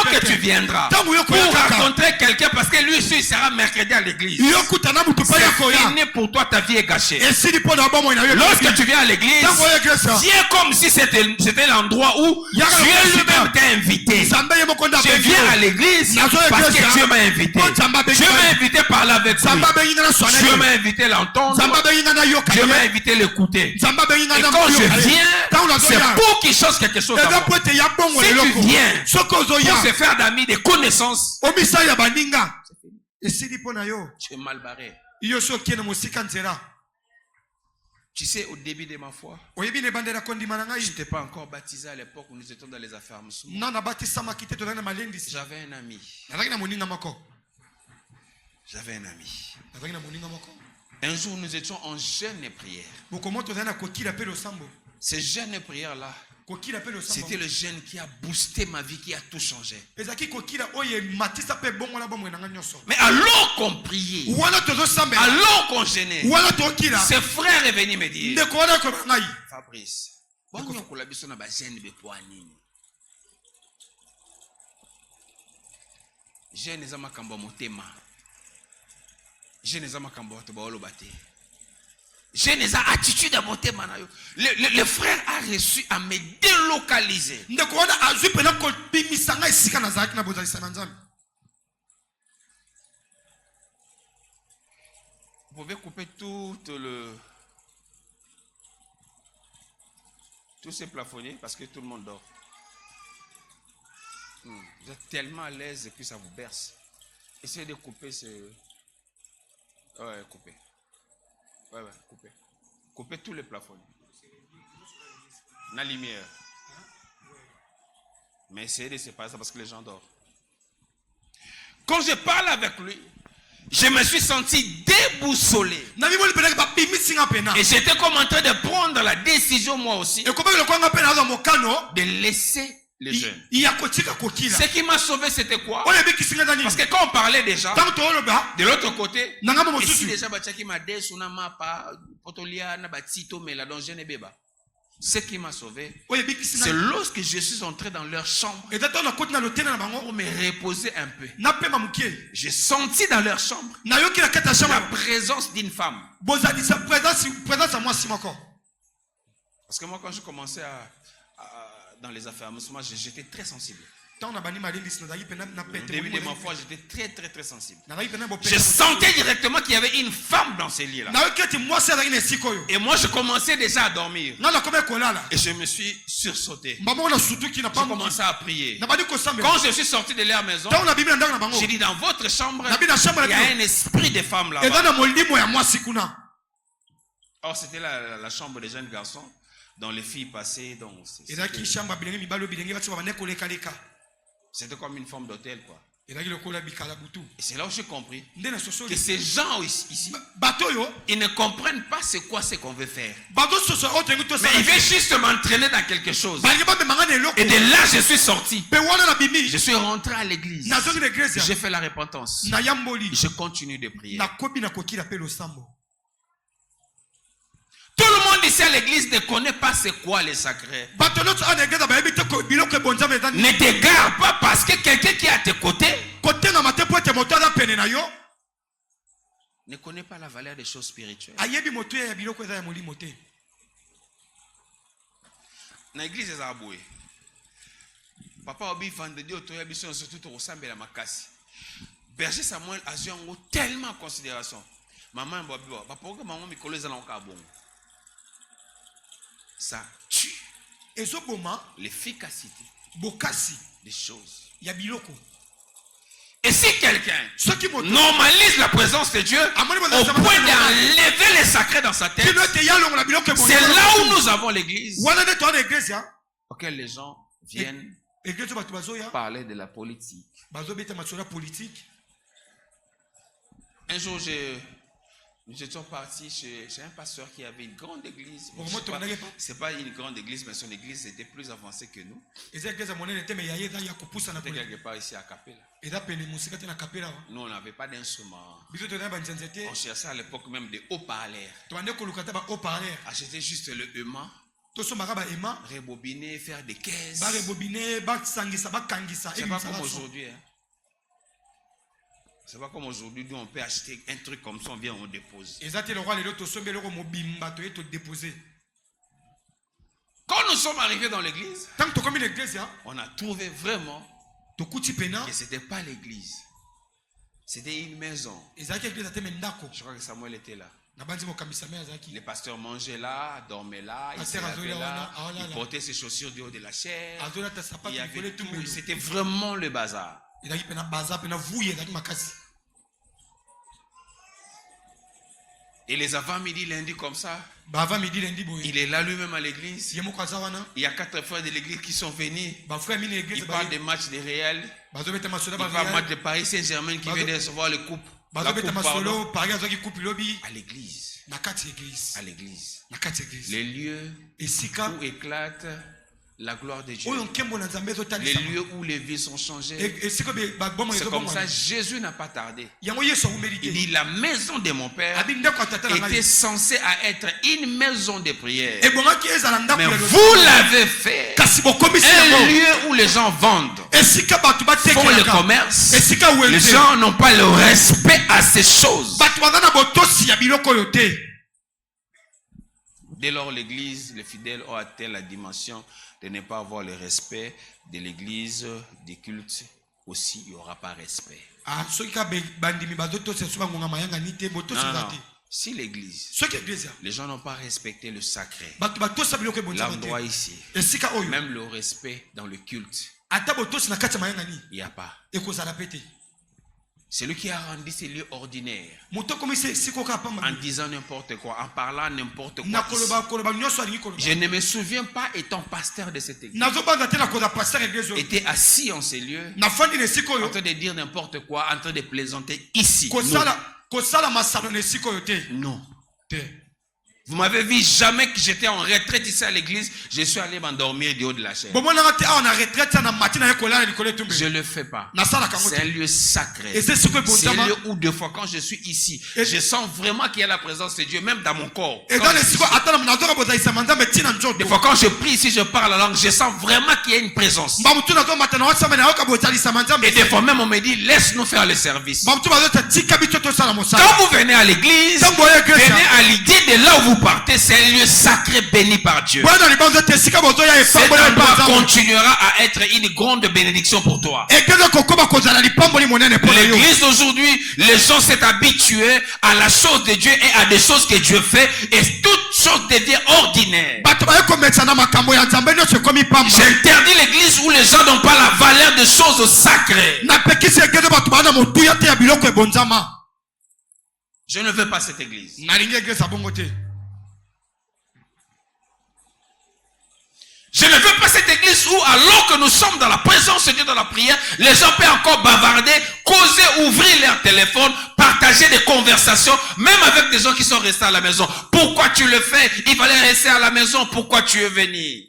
que tu viendras pour rencontrer quelqu'un, parce que lui aussi sera mercredi à l'église, c'est fini pour toi, ta vie est gâchée. Lorsque tu viens à l'église, viens comme si c'était l'endroit où Dieu lui-même t'a invité. Je viens à l'église parce que Dieu m'a invité. Dieu m'a invité à parler avec lui. Dieu m'a invité à l'entendre. Dieu m'a invité à l'écouter. Et quand je viens, c'est pour qu'il change quelque chose. Si tu viens pour se faire d'amis, des connaissances, tu es mal barré. Tu sais, au début de ma foi, je n'étais pas encore baptisé à l'époque où nous étions dans les affermissements. J'avais un ami. Un jour, nous étions en jeûne et prière. Ce jeûne et prière-là, c'était le jeûne qui a boosté ma vie, qui a tout changé. Mais alors qu'on priait, alors qu'on jeûnait, ce frère est venu me dire, Fabrice, jeûne eza makambo motema. Jeûne eza makambo to baolo bate. Jeûne eza attitude à motema na yo. Le frère a reçu à me délocaliser. Vous pouvez couper tous ces plafonniers parce que tout le monde dort. Vous êtes tellement à l'aise et puis ça vous berce. Essayez de couper ce... Ouais, coupez. Ouais, coupez. Coupez tous les plafonniers. La lumière. Mais essayez de séparer ça parce que les gens dorment. Quand je parle avec lui, je me suis senti déboussolé. Et j'étais comme en train de prendre la décision moi aussi de laisser les jeunes. Ce qui m'a sauvé, c'était quoi? Parce que quand on parlait déjà, de l'autre côté, ici déjà, ce qui m'a sauvé, c'est lorsque je suis entré dans leur chambre pour me reposer un peu. J'ai senti dans leur chambre la présence d'une femme. Parce que moi, quand je commençais dans les affaires, j'étais très sensible. Au début de ma foi, j'étais très très très sensible. Je sentais directement qu'il y avait une femme dans ces lits-là. Et moi, je commençais déjà à dormir. Et je me suis sursauté. J'ai commencé à prier. Quand je suis sorti de leur maison, j'ai dit, dans votre chambre, il y a un esprit de femme là-bas. Or, c'était la chambre des jeunes garçons dont les filles passaient. C'était comme une forme d'hôtel, quoi. Et c'est là où j'ai compris que ces gens ici, ils ne comprennent pas ce qu'on veut faire. Mais ils veulent juste m'entraîner dans quelque chose. Et de là, je suis sorti. Je suis rentré à l'église. J'ai fait la repentance. Je continue de prier. Tout le monde ici à l'église ne connaît pas c'est quoi les sacrés. Ne t'égare pas parce que quelqu'un qui est à tes côtés ne connaît pas la valeur des choses spirituelles. Dans l'église des Aboué, papa obi vendredi autour surtout au Sambé la Makasi. Berger Samuel a eu tellement en considération. Maman papa maman mi collé dans le ça tue l'efficacité des choses. Et si quelqu'un normalise la présence de Dieu au point d'enlever les sacrés dans sa tête, c'est là où nous avons l'église auquel les gens viennent parler de la politique. Un jour, nous étions partis chez un pasteur qui avait une grande église. C'est pas une grande église, mais son église était plus avancée que nous. C'était quelque part ici à Capella. Nous, on n'avait pas d'instrument. On cherchait à l'époque même des haut-parleurs. Acheter juste le aimant, rebobiner, faire des caisses. C'est pas comme aujourd'hui. Hein. C'est pas comme aujourd'hui, nous on peut acheter un truc comme ça, on vient, on dépose. Quand nous sommes arrivés dans l'église, on a trouvé vraiment que ce n'était pas l'église. C'était une maison. Je crois que Samuel était là. Les pasteurs mangeaient là, dormaient là, ils se lavaient là, ils portaient ses chaussures du haut de la chair. Il y avait tout. C'était vraiment le bazar. Et les avant-midi, lundi comme ça, il est là lui-même à l'église. Il y a 4 frères de l'église qui sont venus. Ils parlent des matchs de Real. Ils parlent des matchs de Paris Saint-Germain qui vient de recevoir le coupe. La coupe, pardon. À l'église. À l'église. Les lieux où éclate la gloire de Dieu. Les lieux où les vies sont changées. C'est comme ça, Jésus n'a pas tardé. Il dit, la maison de mon Père était censée être une maison de prière. Mais vous l'avez fait un lieu où les gens vendent, font le commerce. Les gens n'ont pas le respect à ces choses. Dès lors, l'église, les fidèles ont atteint la dimension de ne pas avoir le respect de l'église, des cultes. Aussi, il n'y aura pas respect. Non. Si l'église, les gens n'ont pas respecté le sacré, l'endroit ici, même le respect dans le culte, il n'y a pas. Celui qui a rendu ces lieux ordinaires en disant n'importe quoi, en parlant n'importe quoi. Je ne me souviens pas, étant pasteur de cette église, était assis en ces lieux en train de dire n'importe quoi, en train de plaisanter ici. Non. Vous m'avez vu jamais que j'étais en retraite ici à l'église. Je suis allé m'endormir du haut de la chaise. Je ne le fais pas. C'est un lieu sacré. C'est un lieu où deux fois quand je suis ici, je sens vraiment qu'il y a la présence de Dieu, même dans mon corps. Des fois quand je prie ici, je parle la langue, je sens vraiment qu'il y a une présence. Et des fois même on me dit, laisse-nous faire le service. Quand vous venez à l'église, venez à l'idée de là où vous partez, c'est un lieu sacré béni par Dieu. Cet endroit continuera à être une grande bénédiction pour toi. L'église d'aujourd'hui, les gens s'est habitués à la chose de Dieu et à des choses que Dieu fait, et toute chose devient ordinaire. J'interdis l'église où les gens n'ont pas la valeur de choses sacrées. Je ne veux pas cette église. Je ne veux pas cette église où, alors que nous sommes dans la présence de Dieu, dans la prière, les gens peuvent encore bavarder, causer, ouvrir leur téléphone, partager des conversations, même avec des gens qui sont restés à la maison. Pourquoi tu le fais? Il fallait rester à la maison. Pourquoi tu es venu?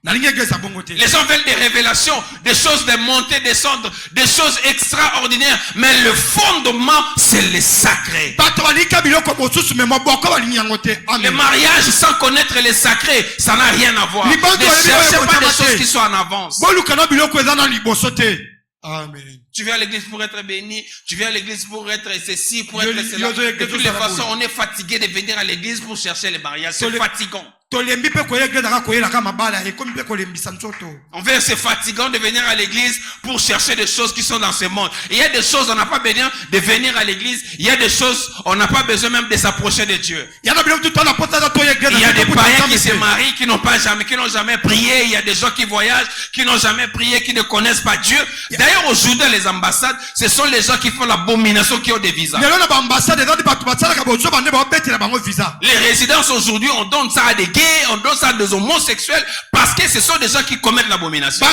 Les gens veulent des révélations, des choses de monter, descendre, des choses extraordinaires. Mais le fondement, c'est le sacré. Le mariage sans connaître les sacrés, ça n'a rien à voir. Ne cherchez pas des choses qui sont en avance. Amen. Tu viens à l'église pour être béni, tu viens à l'église pour être ceci, pour être cela. De toutes les façons, on est fatigué de venir à l'église pour chercher les mariages. C'est fatigant. En fait, c'est fatigant de venir à l'église pour chercher des choses qui sont dans ce monde. Il y a des choses, on n'a pas besoin de venir à l'église. Il y a des choses, on n'a pas besoin même de s'approcher de Dieu. Il y a des païens qui se marient, qui n'ont jamais prié. Il y a des gens qui voyagent, qui n'ont jamais prié, qui ne connaissent pas Dieu. D'ailleurs, aujourd'hui, les ambassades, ce sont les gens qui font l'abomination, qui ont des visas. Les résidences aujourd'hui, on donne ça à des gays, on donne ça à des homosexuels, parce que ce sont des gens qui commettent l'abomination. Le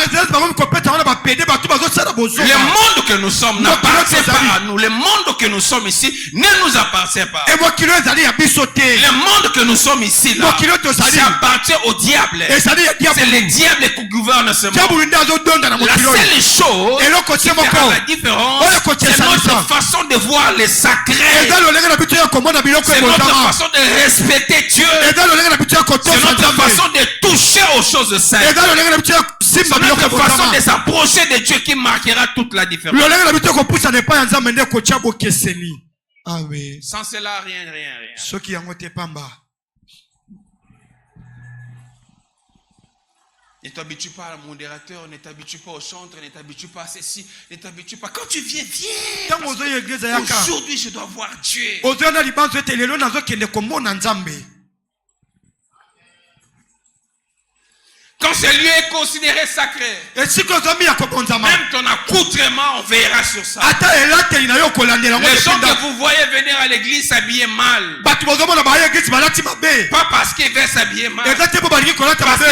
monde que nous sommes n'appartient pas à nous. Le monde que nous sommes ici ne nous appartient pas. Le monde que nous sommes ici, là, ça appartient au diable. C'est le diable qui gouverne ce monde. La seule chose qui fera la différence, c'est notre façon de voir les sacrés. C'est notre façon de respecter Dieu. C'est notre façon de toucher aux choses saintes. C'est notre façon de s'approcher de Dieu qui marquera toute la différence. Sans cela, rien. Ne t'habitue pas à la modérateur, ne t'habitue pas au chantre, ne t'habitue pas à ceci, ne t'habitue pas. Quand tu viens. Aujourd'hui, je dois voir Dieu. Quand ce lieu est considéré sacré, même ton accoutrement, on veillera sur ça. Les gens que vous voyez venir à l'église s'habiller mal, pas parce qu'ils veulent s'habiller mal, parce que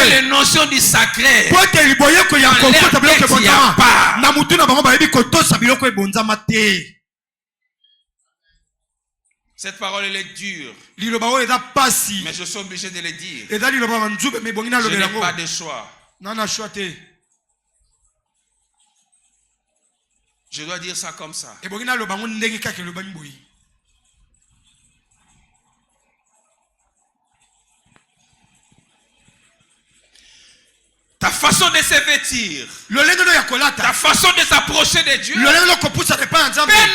les notions du sacré, dans leur tête, il n'y a pas. Cette parole, elle est dure. Mais je suis obligé de le dire. Je n'ai pas de choix. Je dois dire ça comme ça. Ta façon de se vêtir, ta façon de s'approcher de Dieu peut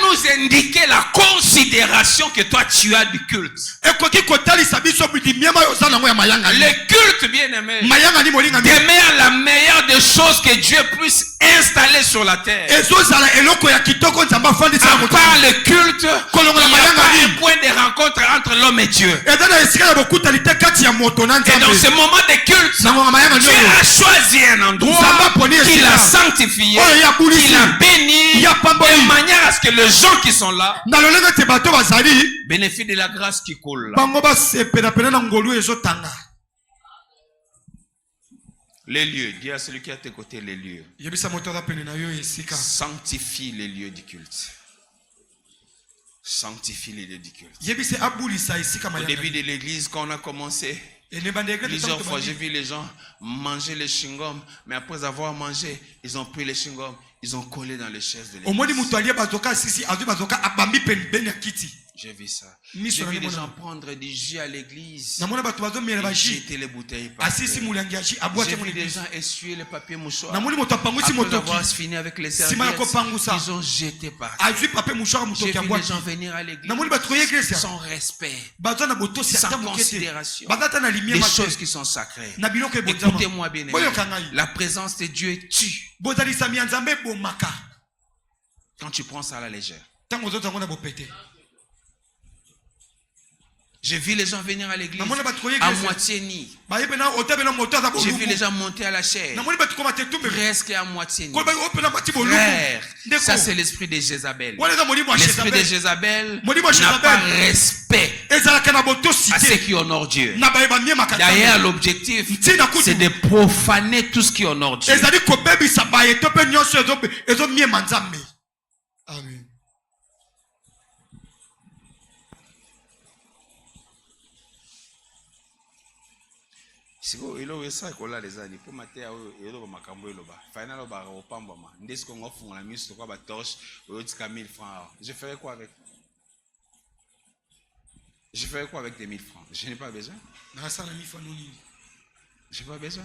nous indiquer la considération que toi tu as du culte. Le culte, bien aimé, demeure la meilleure des choses que Dieu puisse installer sur la terre. À part le culte, il n'y a pas un point de rencontre entre l'homme et Dieu. Et dans ce moment de culte, Dieu a choisi un endroit qu'il a sanctifié, qu'il a béni, de manière à ce que les gens qui sont là bénéficient de la grâce qui coule là. Les lieux, dis à celui qui est à tes côtés les lieux. Sanctifie les lieux du culte. sanctifie les lieux du culte. Au début de l'église, quand on a commencé, plusieurs fois, j'ai vu les gens manger les chewing-gums, mais après avoir mangé, ils ont pris les chewing-gums, ils ont collé dans les chaises de l'église. J'ai vu ça. J'ai vu les gens prendre du jus à l'église et jeter les bouteilles par terre. J'ai vu les gens essuyer le papier mouchoir. Après avoir fini avec les serviettes, ils ont jeté par terre. J'ai vu les gens venir à l'église sans respect, sans considération des choses qui sont sacrées. Écoutez-moi bien, la présence de Dieu tue quand tu prends ça à la légère. J'ai vu les gens venir à l'église à moitié nus. J'ai vu les gens monter à la chair presque à moitié nus. Frère, ça c'est l'esprit de Jézabel. L'esprit de Jézabel n'a pas respect à ceux qui honorent Dieu. D'ailleurs, l'objectif, c'est de profaner tout ce qui honore Dieu. Amen. Siko ilo wesa kola lezani po matea elo makambo elo ba final ba opamba ma ndesko ngofunga la miso kwa ba torche oyotika 1000 francs. Je ferai quoi avec? Je ferai quoi avec tes 1000 francs? Je n'ai pas besoin. Na sala 1000 francs nini? J'ai pas besoin.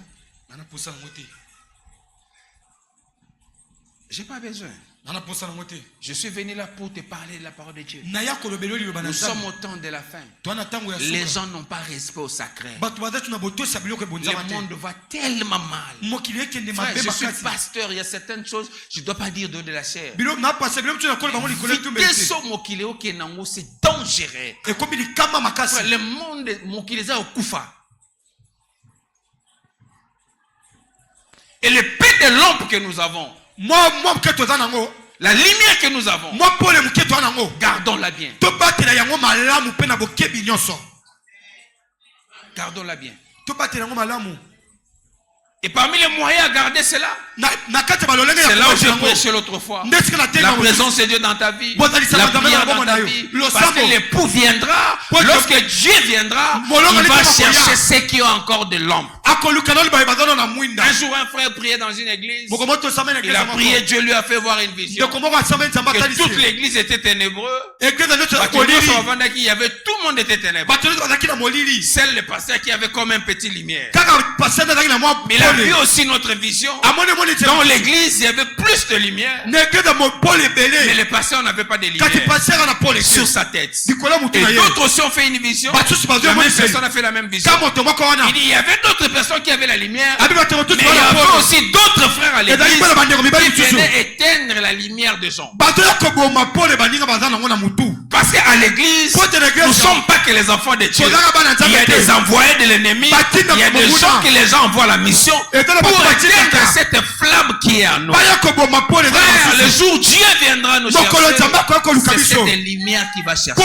Na posa ngote. J'ai pas besoin. Je suis venu là pour te parler de la parole de Dieu. Nous sommes au temps de la fin. Les gens n'ont pas respect au sacré. Le monde va tellement mal. Frère, je suis pasteur, il y a certaines choses, je ne dois pas dire de la chair. C'est dangereux. Le monde, et le peu de lampe que nous avons, la lumière que nous avons, gardons-la bien. Gardons-la bien. Et parmi les moyens à garder cela, c'est là où je prêchais l'autre fois. La présence de Dieu dans ta vie, la prière dans ta vie. Parce que l'époux viendra, lorsque Dieu viendra, il va chercher ceux qui ont encore de l'ombre. Un jour, un frère priait dans une église. Il a prié, Dieu lui a fait voir une vision. Que toute l'église était ténébreuse. Il y avait tout le monde était ténébreux. Seul le pasteur qui avait comme un petit lumière. Mais il a vu aussi notre vision. Dans l'église, il y avait plus de lumière. Mais le pasteur n'avait pas de lumière sur sa tête. Et d'autres aussi ont fait une vision. La même personne a fait la même vision. Il dit, il y avait d'autres personnes qui avaient la lumière. Mais il y avait aussi d'autres frères à l'église qui venaient éteindre la lumière de Jean. Parce qu'à l'église, nous ne sommes pas que les enfants de Dieu. Il y a des envoyés de l'ennemi. Il y a des gens que les gens envoient à la mission pour éteindre cette flamme qui est en nous. Frère, le jour où Dieu viendra nous chercher, c'est cette lumière qui va chercher. Et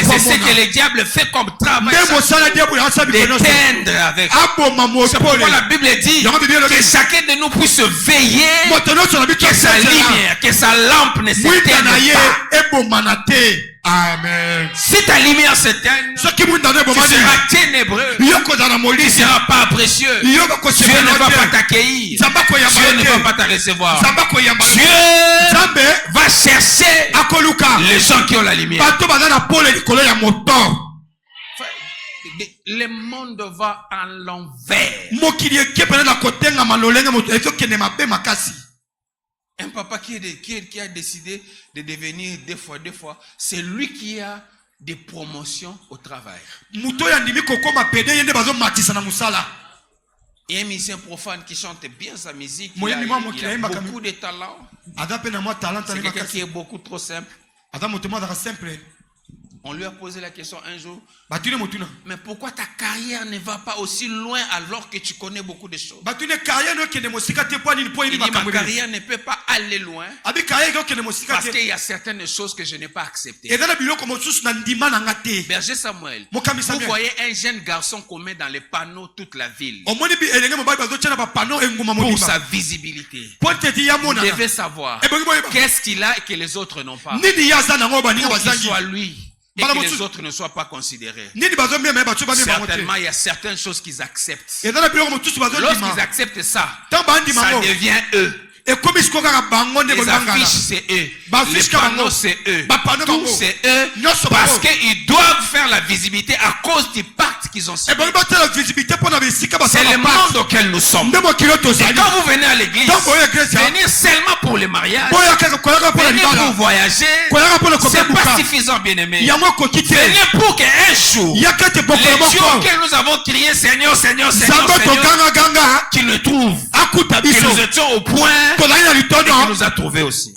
c'est ce que le diable fait comme travail, d'éteindre avec. C'est pourquoi la Bible dit que chacun de nous puisse veiller que sa lumière, que sa lampe ne s'éteigne pas. Amen. Si ta lumière s'éteint, tu seras ténébreux. Tu ne seras pas précieux. Dieu ne va pas t'accueillir. Dieu ne va pas te recevoir. Dieu va chercher les gens qui ont la lumière. Le monde va à l'envers. Un papa qui a décidé de devenir deux fois, c'est lui qui a des promotions au travail. Il y a un musicien profane qui chante bien sa musique. Il a beaucoup de talent. C'est quelqu'un qui est beaucoup trop simple. On lui a posé la question un jour. Mais pourquoi ta carrière ne va pas aussi loin alors que tu connais beaucoup de choses? Il dit, ma carrière ne peut pas aller loin parce qu'il y a certaines choses que je n'ai pas acceptées. Berger Samuel, vous voyez un jeune garçon qu'on met dans les panneaux toute la ville pour sa visibilité. Vous devez savoir qu'est-ce qu'il a et que les autres n'ont pas. Pour qu'il soit lui et que les autres ne soient pas considérés. Certainement, il y a certaines choses qu'ils acceptent. Lorsqu'ils acceptent ça, ça devient eux. Les affiches, c'est eux. Les panneaux, c'est eux. Tout, c'est eux. Parce qu'ils doivent faire la visibilité à cause du pacte qu'ils ont signé. C'est le monde auquel nous sommes. Et quand vous venez à l'église, venez seulement pour les mariages, venez pour voyager, c'est pas suffisant, bien aimé. Venez pour qu'un jour, les dieux auxquels nous avons crié Seigneur, Seigneur, Seigneur, Seigneur, qu'ils le trouvent. Que nous étions au point et qu'il nous a trouvés aussi.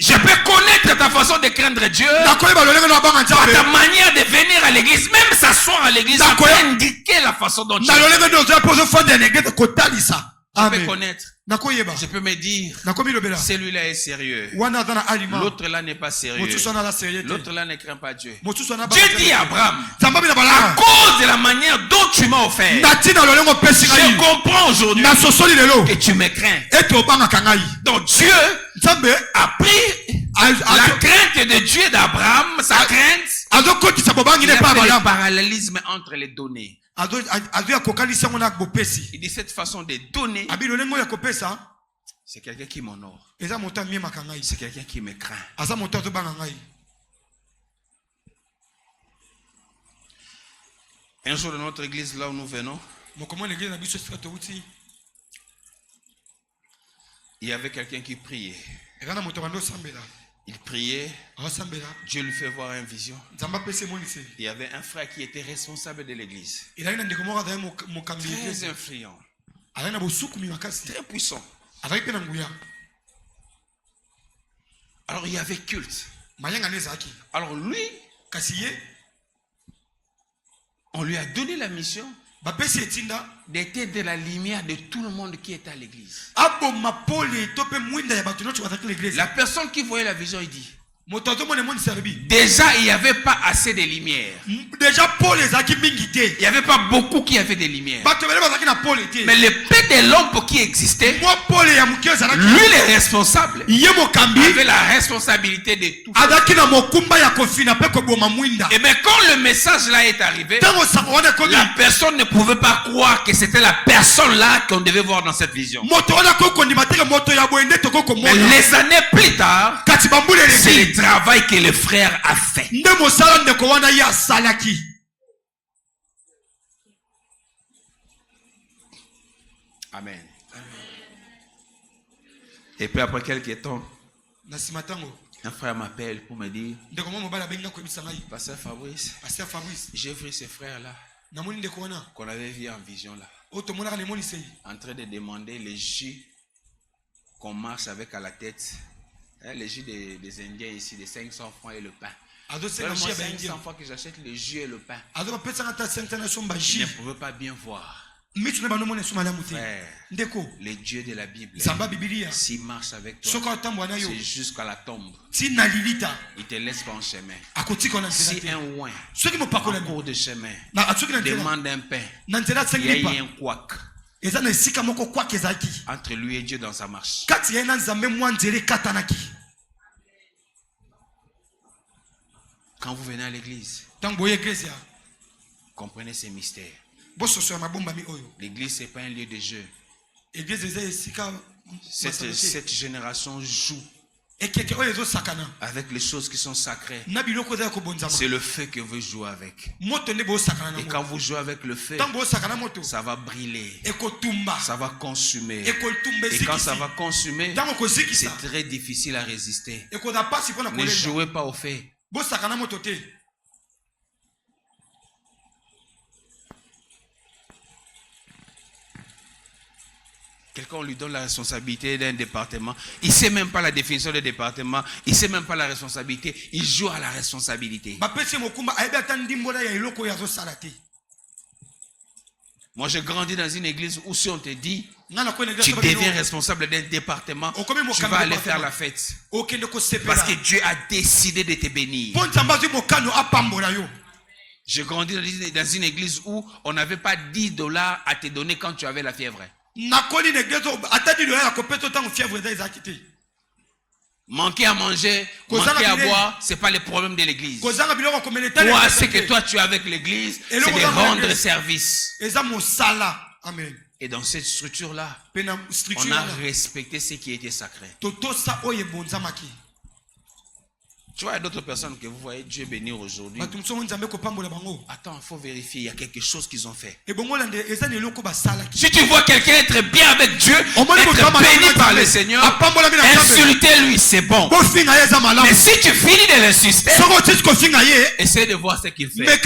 Je peux connaître ta façon de craindre Dieu, ta manière de venir à l'église, même s'asseoir à l'église, ça peut indiquer la façon dont tu je peux connaître. Je peux me dire, celui-là est sérieux. L'autre là n'est pas sérieux. L'autre là ne craint pas Dieu. Dieu dit à Abraham, à cause de la manière dont tu m'as offert, je comprends aujourd'hui que tu me crains. Donc Dieu a pris la crainte de Dieu d'Abraham, sa crainte. Il y a le parallélisme entre les données. Il dit cette façon de donner, c'est quelqu'un qui m'honore, c'est quelqu'un qui me craint. Un jour dans notre église là où nous venons, il y avait quelqu'un qui priait. Il priait, Dieu lui fait voir une vision. Il y avait un frère qui était responsable de l'église. Très influent. Très puissant. Alors il y avait culte. Alors lui, on lui a donné la mission d'être de la lumière de tout le monde qui est à l'église. La personne qui voyait la vision, il dit, déjà il n'y avait pas assez de lumière. Il n'y avait pas beaucoup qui avaient des lumières. Mais le peu de lampe qui existait, lui le responsable avait la responsabilité de tout. Et bien quand le message là est arrivé, la personne ne pouvait pas croire que c'était la personne là qu'on devait voir dans cette vision. Mais les années plus tard, c'est le travail que le frère a fait. Amen. Et puis après quelques temps, un frère m'appelle pour me dire, Pasteur Fabrice, j'ai vu ce frère là qu'on avait vu en vision là, en train de demander les jus qu'on marche avec à la tête. Les jus des Indiens ici, de 500 francs et le pain. Seulement 500 fois que j'achète le jus et le pain. Je ne pouvais pas bien voir. Frère, les dieux de la Bible, s'ils marchent avec toi, c'est jusqu'à la tombe. Ils ne te laissent pas en chemin. Si un oin en cours de chemin demande un pain, il y a un couac entre lui et Dieu dans sa marche. Quand vous venez à l'église, comprenez ces mystères. L'église, ce n'est pas un lieu de jeu. Cette génération joue avec les choses qui sont sacrées. C'est le feu que veut jouer avec. Et quand vous jouez avec le feu, ça va brûler, ça va consumer. Et quand ça va consumer, c'est très difficile à résister. Ne jouez pas au feu. Quelqu'un lui donne la responsabilité d'un département. Il ne sait même pas la définition du département. Il ne sait même pas la responsabilité. Il joue à la responsabilité. Moi, j'ai grandi dans une église où si on te dit, tu deviens responsable d'un département, tu vas aller faire la fête. Parce que Dieu a décidé de te bénir. J'ai grandi dans une église où on n'avait pas $10 à te donner quand tu avais la fièvre. Manquer à manger, manquer à boire, ce n'est pas le problème de l'église. Toi, ce que toi tu as avec l'église, c'est de rendre service. Amen. Et dans cette structure-là, on a respecté ce qui était sacré. Tu vois, il y a d'autres personnes que vous voyez Dieu bénir aujourd'hui. Attends, il faut vérifier, il y a quelque chose qu'ils ont fait. Si tu vois quelqu'un être bien avec Dieu, être béni par le Seigneur, insultez-lui, c'est bon. Mais si tu finis de l'insister, essaie de voir ce qu'il fait.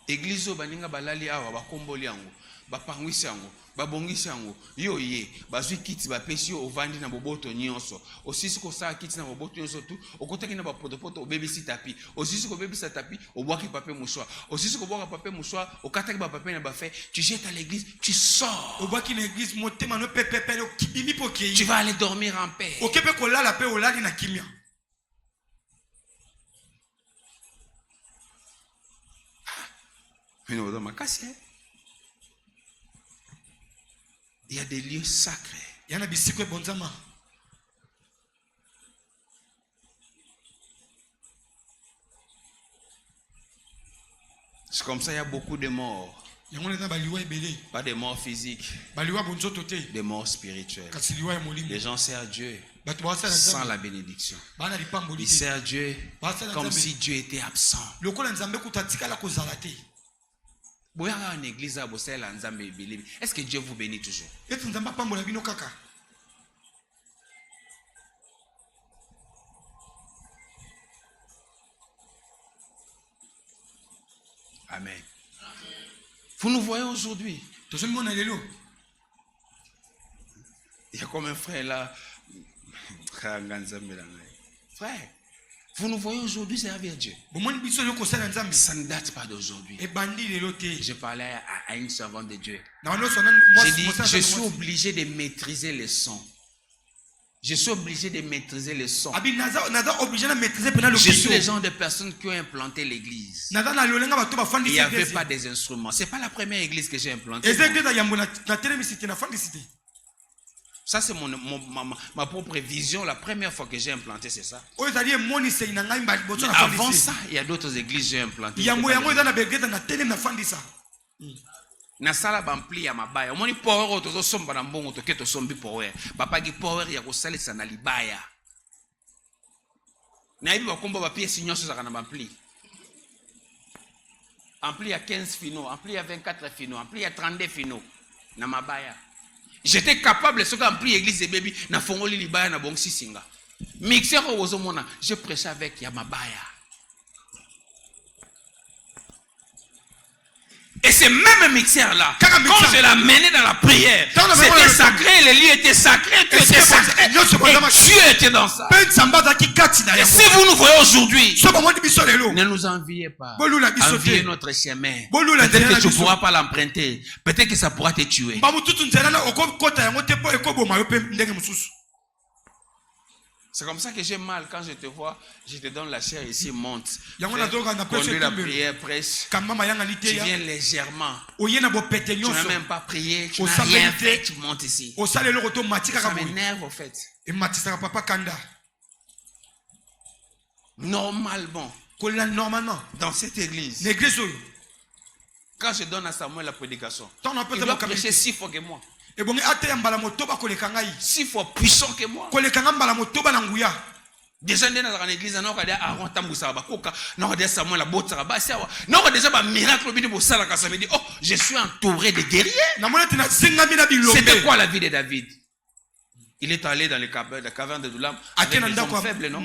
Église au baninga balali awa bakomboli yango bapangwisi yango babongisi yango yo ye bazwi kiti bapesi yo ovandi na boboto nyonso osisi ko sa kiti na boboto nyonso tu okotaki na bapotopoto obebisi tapi osisi ko bebisa tapi obwaki papier mouchoir osisi ko bwaka papier mouchoir okataki ba papier na bafait tu jettes à l'église tu sors obwaki na église motema no pepepele okibimi pokei tu vas aller dormir en paix okepe kolala pe olali na kimia. Il y a des lieux sacrés. C'est comme ça, il y a beaucoup de morts. Pas des morts physiques, des morts spirituelles. Les gens servent Dieu sans la bénédiction. Ils servent Dieu comme si Dieu était absent. Est-ce que Dieu vous bénit toujours? Amen. Vous nous voyez aujourd'hui. Il y a comme un frère là. Frère, vous nous voyez aujourd'hui servir Dieu. Ça ne date pas d'aujourd'hui. Je parlais à une servante de Dieu. J'ai dit, je suis obligé de maîtriser les sons. Je suis obligé de maîtriser les sons. Je suis le genre de personnes qui ont implanté l'église. Il n'y avait pas des instruments. Ce n'est pas la première église que j'ai implantée. Ça, c'est ma propre vision. La première fois que j'ai implanté, c'est ça. Mais avant ça, il y a d'autres églises que j'ai implantées. Na sala bampli ya mabaya omoni power otozo somba na mbongo to keto sombi power papa gi power ya ko salisa na libaya na ibi bakomba ba pièce nyonso za kana bampli ampli ya 15 fino ampli ya 24 fino ampli ya 32 fino na mabaya. J'étais capable ce qu'ampli église baby na fongoli libaya na bongsi singa mixeur ozomona je prêchais avec ya mabaya. Et ce même mixeur-là, quand je l'ai mené dans la prière, c'était sacré, les lieux étaient sacrés, tout était sacré, et Dieu était dans ça. Et si vous nous voyez aujourd'hui, ne nous enviez pas, enviez notre chemin. Peut-être que tu ne pourras pas l'emprunter, peut-être que ça pourra te tuer. C'est comme ça que j'ai mal quand je te vois, je te donne la chair ici, monte. Conduis la prière, prêche. Tu viens légèrement. Tu n'as même pas prié, tu n'as rien fait, tu montes ici. Ça m'énerve au fait. Normalement, dans cette église, quand je donne à Samuel la prédication, il doit prêcher 6 fois que moi. 6 fois puissant que moi. Déjà dans l'église, on a dit Aaron tambousa bakoka, on a dit Samuel la botsa basi awa. Non déjà ba miracle bini bo sala ka ça me dit oh, je suis entouré de guerriers. C'était quoi la vie de David? Il est allé dans la caverne de Adullam avec des hommes faibles, non?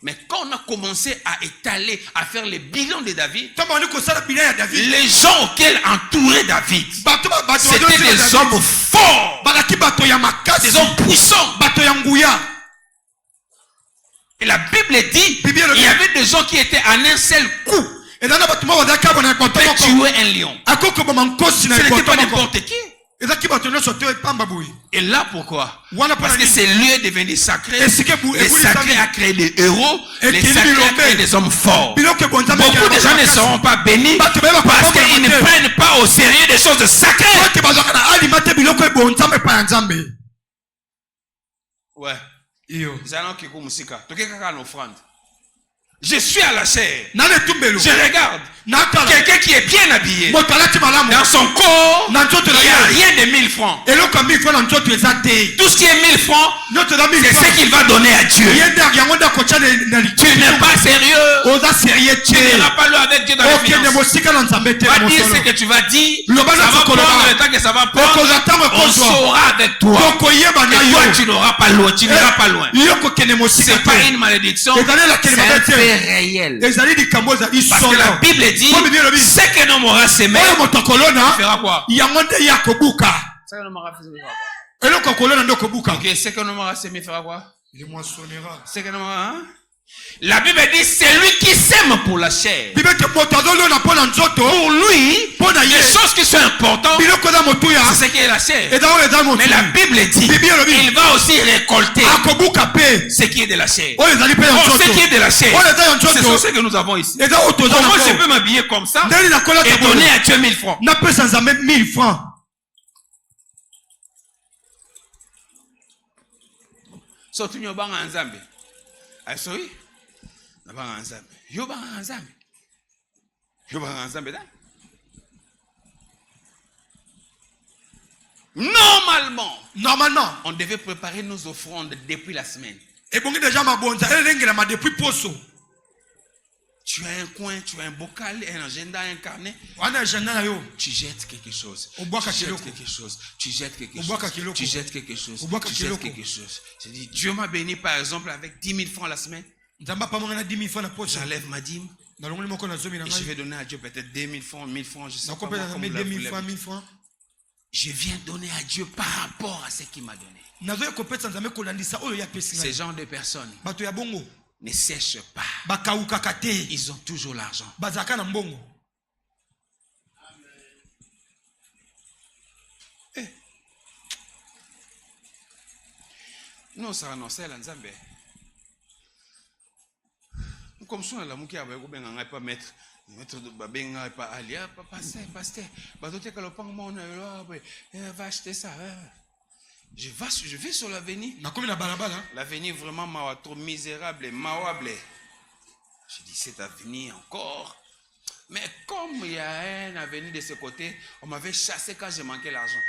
Mais quand on a commencé à étaler, à faire les bilans de David, les gens auxquels entourait David, c'était des hommes forts, des hommes puissants. Et la Bible dit, il y avait des gens qui étaient en un seul coup et tuer un lion. Ce n'était pas n'importe qui. Et là pourquoi? Parce que ce lieu est devenu sacré. Le sacré a créé des héros. Le sacré a créé des hommes forts. Beaucoup de gens ne seront pas bénis parce qu'ils ne prennent pas au sérieux des choses sacrées. Ouais. Je suis à la chair. Je regarde quelqu'un qui est bien habillé. Dans son corps, il n'y a rien de 1000 francs. Tout ce qui est 1000 francs, c'est ce qu'il va donner à Dieu. Tu n'es pas sérieux. Tu n'iras pas loin avec Dieu dans les finances. Va dire ce que tu vas dire. Ça va prendre le temps que ça va prendre. On saura avec toi. Et toi, tu n'auras pas loin. Tu n'iras pas loin. Ce n'est pas une malédiction. C'est un fait réel. Parce que la Bible dit, ce que l'homme aura semé, il fera quoi? Ce que l'homme aura semé, ok, ce que l'homme aura semé, fera quoi? Ce que l'homme aura, hein? La Bible dit, c'est lui qui sème pour la chair. Pour lui, les choses qui sont importantes, c'est ce qui est la chair. Mais la Bible dit, il va aussi récolter ce qui est de la chair. Ce qui est de la chair, c'est ce que nous avons ici. Comment je peux m'habiller comme ça et donner à Dieu 1000 francs? Surtout nous avons un Zambie. Ah, sorry? Normalement, on devait préparer nos offrandes depuis la semaine. Tu as un coin, tu as un bocal, un agenda, un carnet. Tu jettes quelque chose. Tu jettes quelque chose. Je dis, Dieu m'a béni par exemple avec 10 000 francs la semaine. J'enlève ma dîme. Et je vais donner à Dieu peut-être 2000 francs, 1000 francs, je sais pas moi, je viens donner à Dieu par rapport à ce qu'il m'a donné. Ces gens de personnes ne sèchent pas. Ils ont toujours l'argent. Non, ça non, c'est l'Anzambe. Comme ça, la moukia va pas mettre de babenga pas alia, pas pasteur. Badote kalopang va acheter ça. Je vais sur l'avenue. L'avenue vraiment trop misérable et mawable. Je dis cette avenue encore. Mais comme il y a un avenue de ce côté, on m'avait chassé quand j'ai manqué l'argent.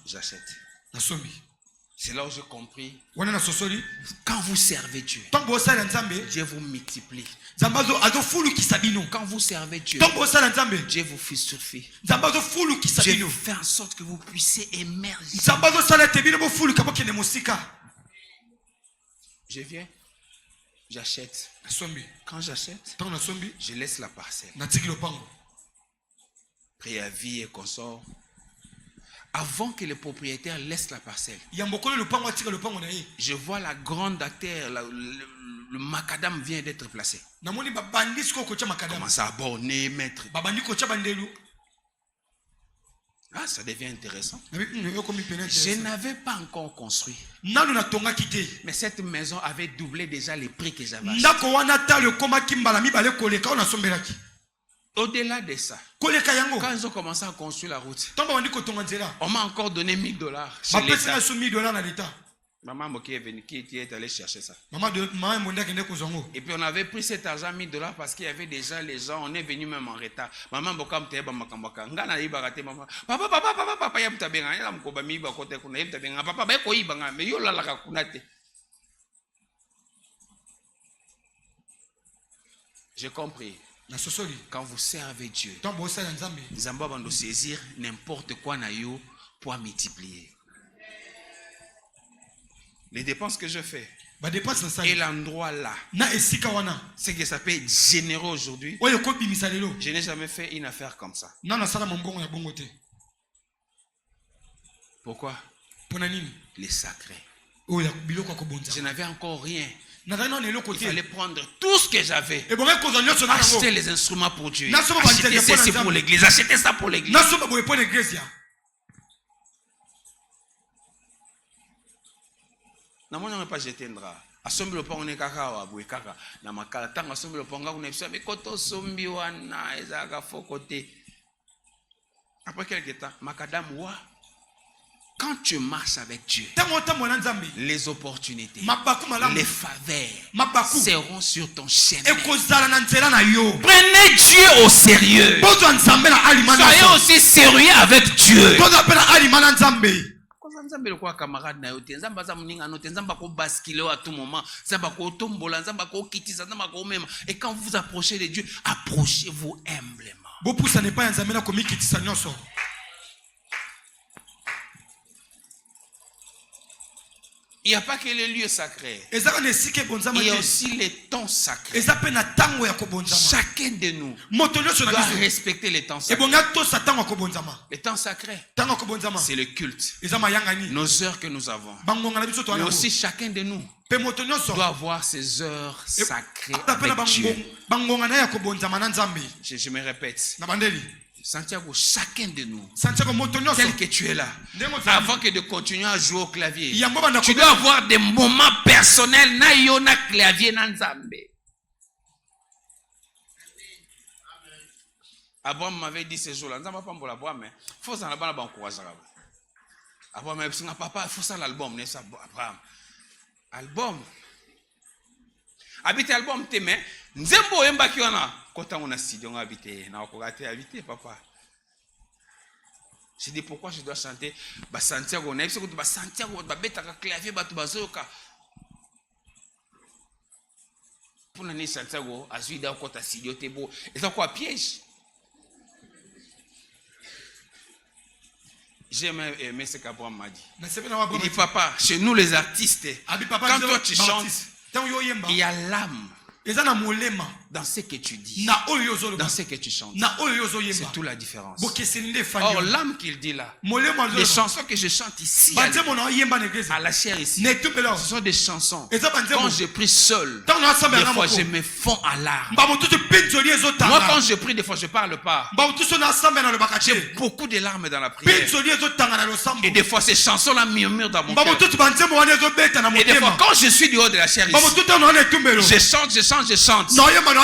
J'achète. C'est là où j'ai compris. Quand vous servez Dieu, Dieu vous multiplie. Quand vous servez Dieu, Dieu vous suffit. Dieu fait en sorte que vous puissiez émerger. Je viens, j'achète. Quand j'achète, je laisse la parcelle. Préavis et consort. Avant que le propriétaire laisse la parcelle, je vois la grande artère, le macadam vient d'être placé. Commence à borner, mettre. Ah, ça devient intéressant. Je n'avais pas encore construit. Mais cette maison avait doublé déjà les prix que j'avais acheté. Au-delà de ça, quand ils ont commencé à construire la route, on m'a encore donné $1000 chez l'État. Maman qui est allée chercher ça. Et puis on avait pris cet argent $1000 parce qu'il y avait déjà les gens, on est venu même en retard. Maman bokam te makambaka. Ngana ibarate maman. Papa yamta benga yala mkoba miba kote kuna yamta benga papa ba ko ibanga me yo la ka kunate. J'ai compris. Quand vous servez Dieu, Zamba va nous saisir n'importe quoi na yo poids multiplié. Les dépenses que je fais et l'endroit là, ce qui s'appelle généreux aujourd'hui, je n'ai jamais fait une affaire comme ça. Pourquoi? Les sacrés. Je n'avais encore rien. Il fallait prendre tout ce que j'avais, acheter les instruments pour Dieu, acheter ceci pour l'église, acheter ça pour l'église. On n'a pas jeté un drap. Assemble le pont, on est kaka, aboué kaka. Na makala tang assemble le pont, on est sûr mais koto sombi wana ezaka faux côté. Après quelques temps, makadam wa. Quand tu marches avec Dieu, les opportunités, les faveurs seront sur ton chemin. Prenez Dieu au sérieux. Soyez aussi sérieux avec Dieu. Et quand vous approchez de Dieu, approchez-vous humblement. Il n'y a pas que les lieux sacrés. Il y a aussi les temps sacrés. Chacun de nous doit respecter les temps sacrés. Les temps sacrés, c'est le culte. Nos heures que nous avons. Mais aussi chacun de nous doit avoir ses heures sacrées avec Dieu. Je me répète. Santiago, chacun de nous, tel que tu es là, avant que de continuer à jouer au clavier, tu dois avoir des moments personnels. Na clavier na nzambe. Abraham m'avait dit ces jours-là, nzamba pas mbola bois mais faut ça là-bas encourager. Abraham m'a dit papa, il faut ça l'album, n'est ça Abraham. Album. Habiter album te mais nzembo yemba kiona. Quand on a studio, on a habité, on a habité, papa. Je dis pourquoi je dois chanter Santiago, on a dit Santiago, on a bête avec clavier, bazoka. Pour l'année Santiago, à celui d'un côté studio, t'es beau. Et c'est quoi piège? J'ai aimé ce qu'Abraham m'a dit. Il dit papa, chez nous les artistes, quand toi tu chantes, il y a l'âme. Dans ce que tu dis, dans ce que tu chantes, c'est toute la différence. Or, l'âme qu'il dit là, les chansons que je chante ici, à la chair ici, ce sont des chansons. Quand je prie seul, des fois je me fonds à larmes. Moi, quand je prie, des fois je parle pas. J'ai beaucoup de larmes dans la prière. Et des fois, ces chansons-là murmurent dans mon cœur. Et des fois, quand je suis du haut de la chair ici, je chante.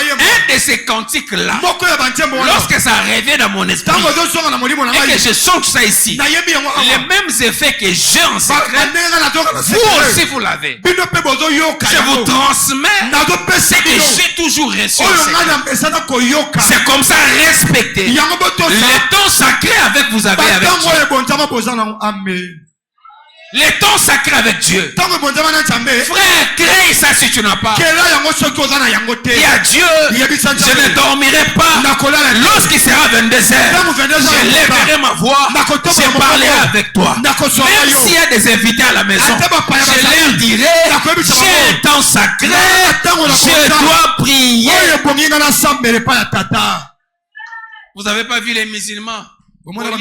Un de ces cantiques-là, lorsque ça revient dans mon esprit, et que je chante ça ici, les mêmes effets que j'ai en secret, vous aussi vous l'avez. Je vous transmets ce que j'ai toujours reçu en secret. C'est comme ça, respectez les temps sacrés avec vous avez avec Dieu. Les temps sacrés avec Dieu. Frère, crée ça si tu n'as pas. Il y a Dieu. Je ne dormirai pas. Lorsqu'il sera 22h, je lèverai ma voix. Je parlerai avec toi. Même s'il y a des invités à la maison, je leur dirai, j'ai un temps sacré. Je dois prier. Vous n'avez pas vu les musulmans? Vous avez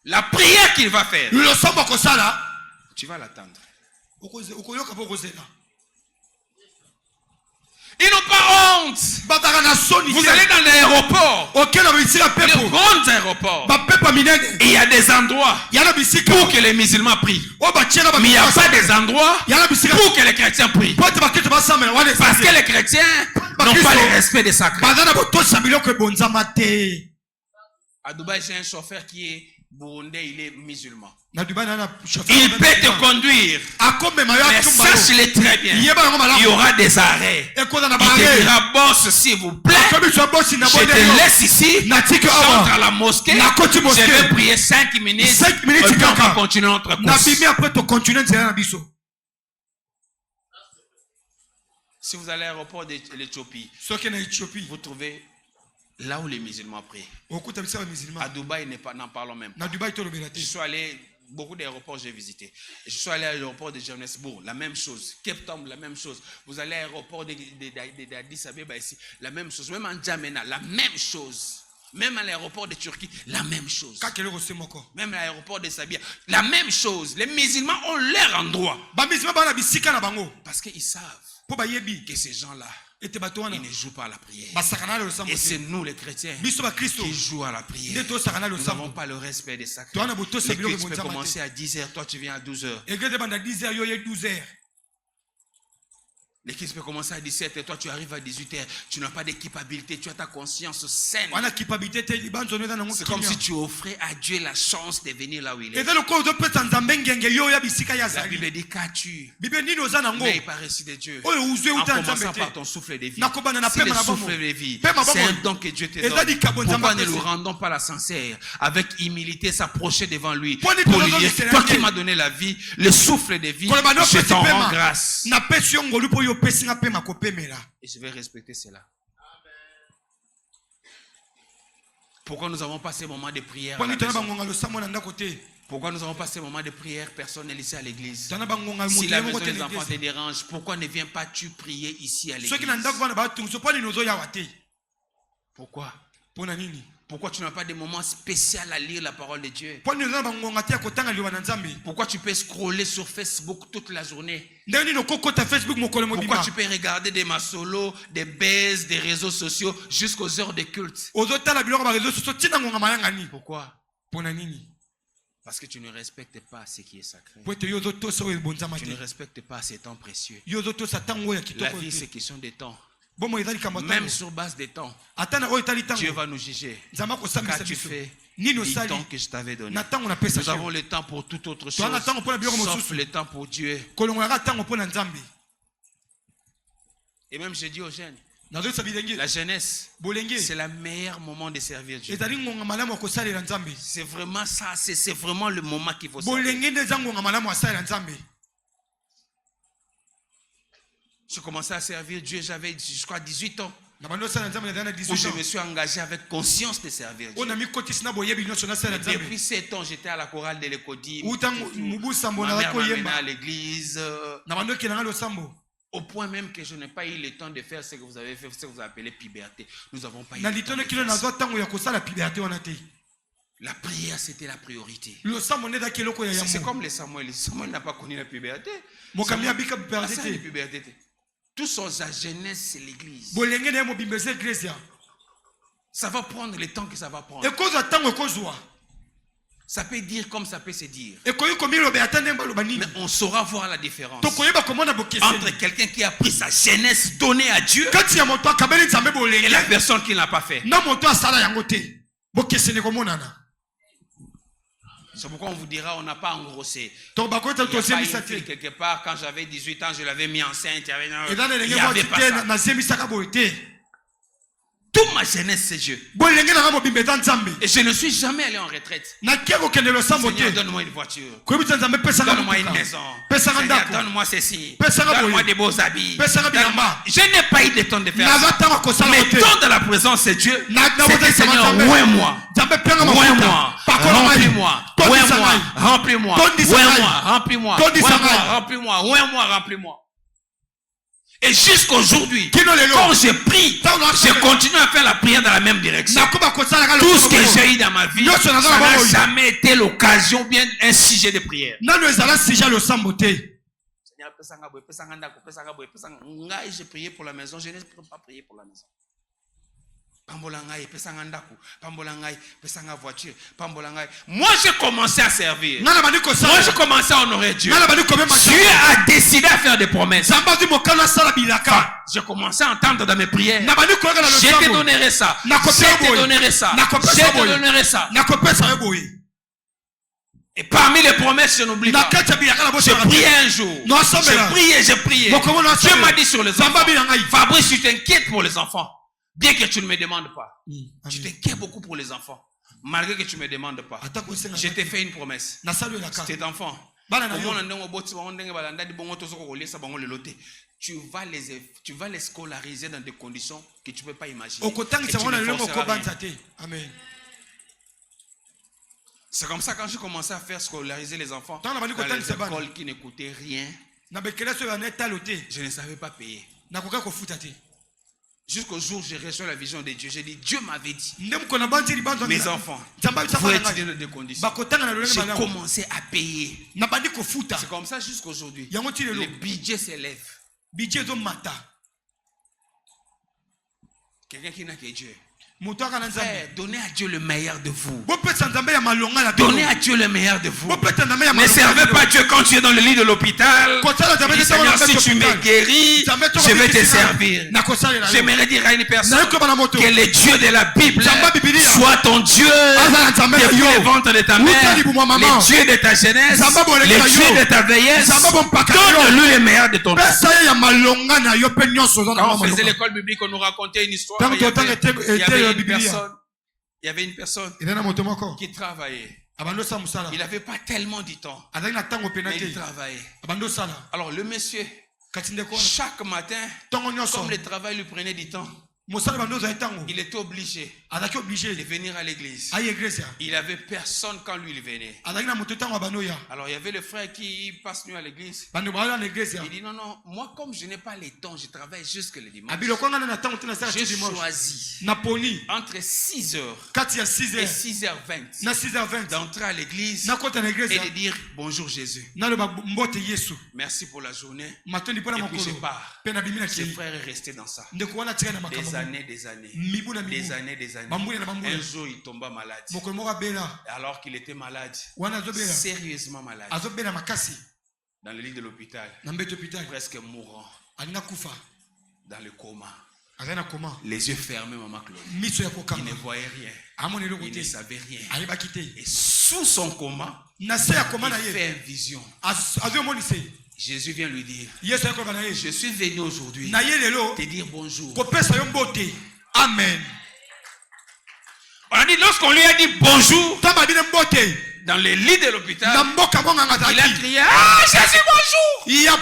la prière qu'il va faire, tu vas l'attendre. Ils n'ont pas honte. Vous allez dans l'aéroport, les grands aéroports, et il y a des endroits pour que les musulmans prient. Mais il n'y a pas des endroits pour que les chrétiens prient. Parce que les chrétiens n'ont pas le respect des sacrés. À Dubaï, j'ai un chauffeur qui est Burundais, il est musulman. Il peut te conduire. Mais sache-le très bien. Il y aura des arrêts. Il te dira, boss, s'il vous plaît. Je te laisse ici. J'entre à la mosquée. Je vais prier 5 minutes. 5 minutes, et puis on va continuer notre course. Si vous allez à l'aéroport de l'Éthiopie, vous trouvez là où les musulmans prient. À Dubaï, n'en parlons même pas. Je suis allé, beaucoup d'aéroports j'ai visité. Je suis allé à l'aéroport de Johannesburg, la même chose. Cape Town, la même chose. Vous allez à l'aéroport d'Addis Abeba ici, la même chose. Même en Djamena, la même chose. Même à l'aéroport de Turquie, la même chose. Même à l'aéroport de Sabia, la même chose. Les musulmans ont leur endroit. Parce qu'ils savent que ces gens-là, ils ne jouent pas à la prière. Et c'est nous les chrétiens qui jouons à la prière. Nous n'avons pas le respect des sacrés. Le culte peut commencer à 10h, toi tu viens à 12h. L'équipe peut commencer à 17h, toi tu arrives à 18h. Tu n'as pas d'équipabilité, tu as ta conscience saine. C'est comme si tu offrais à Dieu la chance de venir là où il est. La Bible dit qu'as-tu? Mais il part ici de Dieu. En commençant par ton souffle de vie. Si le souffle de vie, c'est un don que Dieu te donne. Pourquoi ne nous rendons pas la sincère, avec humilité, s'approcher devant lui pour lui dire, toi qui m'as donné la vie, le souffle de vie, je t'en rends grâce. Et je vais respecter cela. Pourquoi nous avons passé un moment de prière à la maison? Pourquoi nous avons passé un moment de prière personnel ici à l'église? Si la maison des enfants te dérange, pourquoi ne viens pas tu prier ici à l'église? Pourquoi? Pourquoi tu n'as pas de moment spécial à lire la parole de Dieu? Pourquoi tu peux scroller sur Facebook toute la journée? Pourquoi tu peux regarder des masolos, des baises, des réseaux sociaux jusqu'aux heures de culte? Pourquoi? Parce que tu ne respectes pas ce qui est sacré. Tu ne respectes pas ces temps précieux. La vie, c'est question de temps. Même sur base des temps, Dieu va nous juger. Qu'as-tu fait du temps que je t'avais donné? Nous avons le temps pour toute autre chose, sauf le temps pour Dieu. Et même je dis aux jeunes, la jeunesse, c'est le meilleur moment de servir Dieu. C'est vraiment ça, c'est vraiment le moment qu'il faut servir. Je commençais à servir Dieu, j'avais, je crois, 18 ans. Où je me suis engagé avec conscience de servir Dieu. Depuis 7 ans, j'étais à la chorale de l'Écodi. Ma mère m'a amené à l'église. Au point même que je n'ai pas eu le temps de faire ce que vous avez fait, ce que vous appelez puberté. Nous n'avons pas eu le temps de faire. La prière, c'était la priorité. C'est comme les Samuel. Samuel n'a pas connu la puberté. Tout son sa jeunesse, c'est l'église. Ça va prendre le temps que ça va prendre. Ça peut dire comme ça peut se dire. Mais on saura voir la différence entre quelqu'un qui a pris sa jeunesse donnée à Dieu et la personne qui ne l'a pas fait. C'est pourquoi on vous dira on n'a pas engrossé. Il y a pas une fille quelque part, quand j'avais 18 ans, je l'avais mis enceinte. Il y avait pas ça. Toute ma jeunesse, c'est Dieu. Et je ne suis jamais allé en retraite. Seigneur, donne-moi une voiture. Donne-moi une maison. Seigneur, donne-moi ceci. Donne-moi des beaux habits. Je n'ai pas eu de temps de faire ça. Mais temps de la présence de Dieu, c'était Seigneur, ouin-moi. Ouin-moi. Remplis-moi. Ouin-moi. Remplis-moi. Ouin-moi. Remplis-moi. Remplis-moi. Ouin-moi. Remplis-moi. Et jusqu'aujourd'hui, quand je prie, je continue à faire la prière dans la même direction. Tout ce que j'ai eu dans ma vie, ça n'a jamais été l'occasion, bien un sujet de prière. Seigneur, j'ai prié pour la maison, je n'ai pas prié pour la maison. Moi j'ai commencé à servir. Moi j'ai commencé à honorer Dieu. Dieu a décidé à faire des promesses. J'ai commencé à entendre dans mes prières. Je te donnerai ça. Je te donnerai ça. Je te donnerai ça. Et parmi les promesses, je n'oublie pas. Je priais un jour. J'ai prié. Dieu m'a dit sur les enfants. Fabrice, tu t'inquiètes pour les enfants. Bien que tu ne me demandes pas. Tu t'inquiètes beaucoup pour les enfants. Malgré que tu ne me demandes pas. Je t'ai fait une promesse. Cet enfant. Tu vas les scolariser dans des conditions que tu ne peux pas imaginer. Amen. C'est comme ça quand j'ai commencé à faire scolariser les enfants dans les écoles qui n'écoutaient rien. Je ne savais pas payer. Jusqu'au jour où j'ai reçu la vision de Dieu, j'ai dit, Dieu m'avait dit, mes enfants, vous étudiez dans des conditions. J'ai commencé à payer. C'est comme ça jusqu'aujourd'hui. Le budget s'élève. Quelqu'un qui n'a que Dieu. Donnez à Dieu le meilleur de vous. Donnez à Dieu le meilleur de vous. Ne servez pas Dieu quand tu es dans le lit de l'hôpital. Seigneur, si tu me guéris, je vais te servir. J'aimerais dire à une personne que le Dieu de la Bible soit ton Dieu depuis le ventre de ta mère, le Dieu de ta jeunesse, le Dieu de ta vieillesse. Donne-lui le meilleur de ton temps. Quand on faisait l'école biblique, on nous racontait une histoire. Il y avait une personne qui travaillait. Il n'avait pas tellement du temps, mais il travaillait. Alors le monsieur, chaque matin, comme le travail lui prenait du temps, il était obligé de venir à l'église. Il n'avait personne quand lui il venait. Alors il y avait le frère qui passe nuit à l'église. Il dit non, moi comme je n'ai pas le temps, je travaille jusque le dimanche. J'ai choisi entre 6h et 6h20 d'entrer à l'église et de dire bonjour Jésus. Merci pour la journée. Et puis je pars. Ce frère est resté dans ça. Des années. Un jour, il tomba malade. Alors qu'il était malade, sérieusement malade, dans le lit de l'hôpital, presque mourant, dans le coma, les yeux fermés, maman Claude. Il ne voyait rien. Il ne savait rien. Et sous son coma, il fait une vision. Jésus vient lui dire, je suis venu aujourd'hui te dire bonjour. Amen. On a dit, lorsqu'on lui a dit bonjour, dans le lit de l'hôpital, il a crié, ah Jésus bonjour.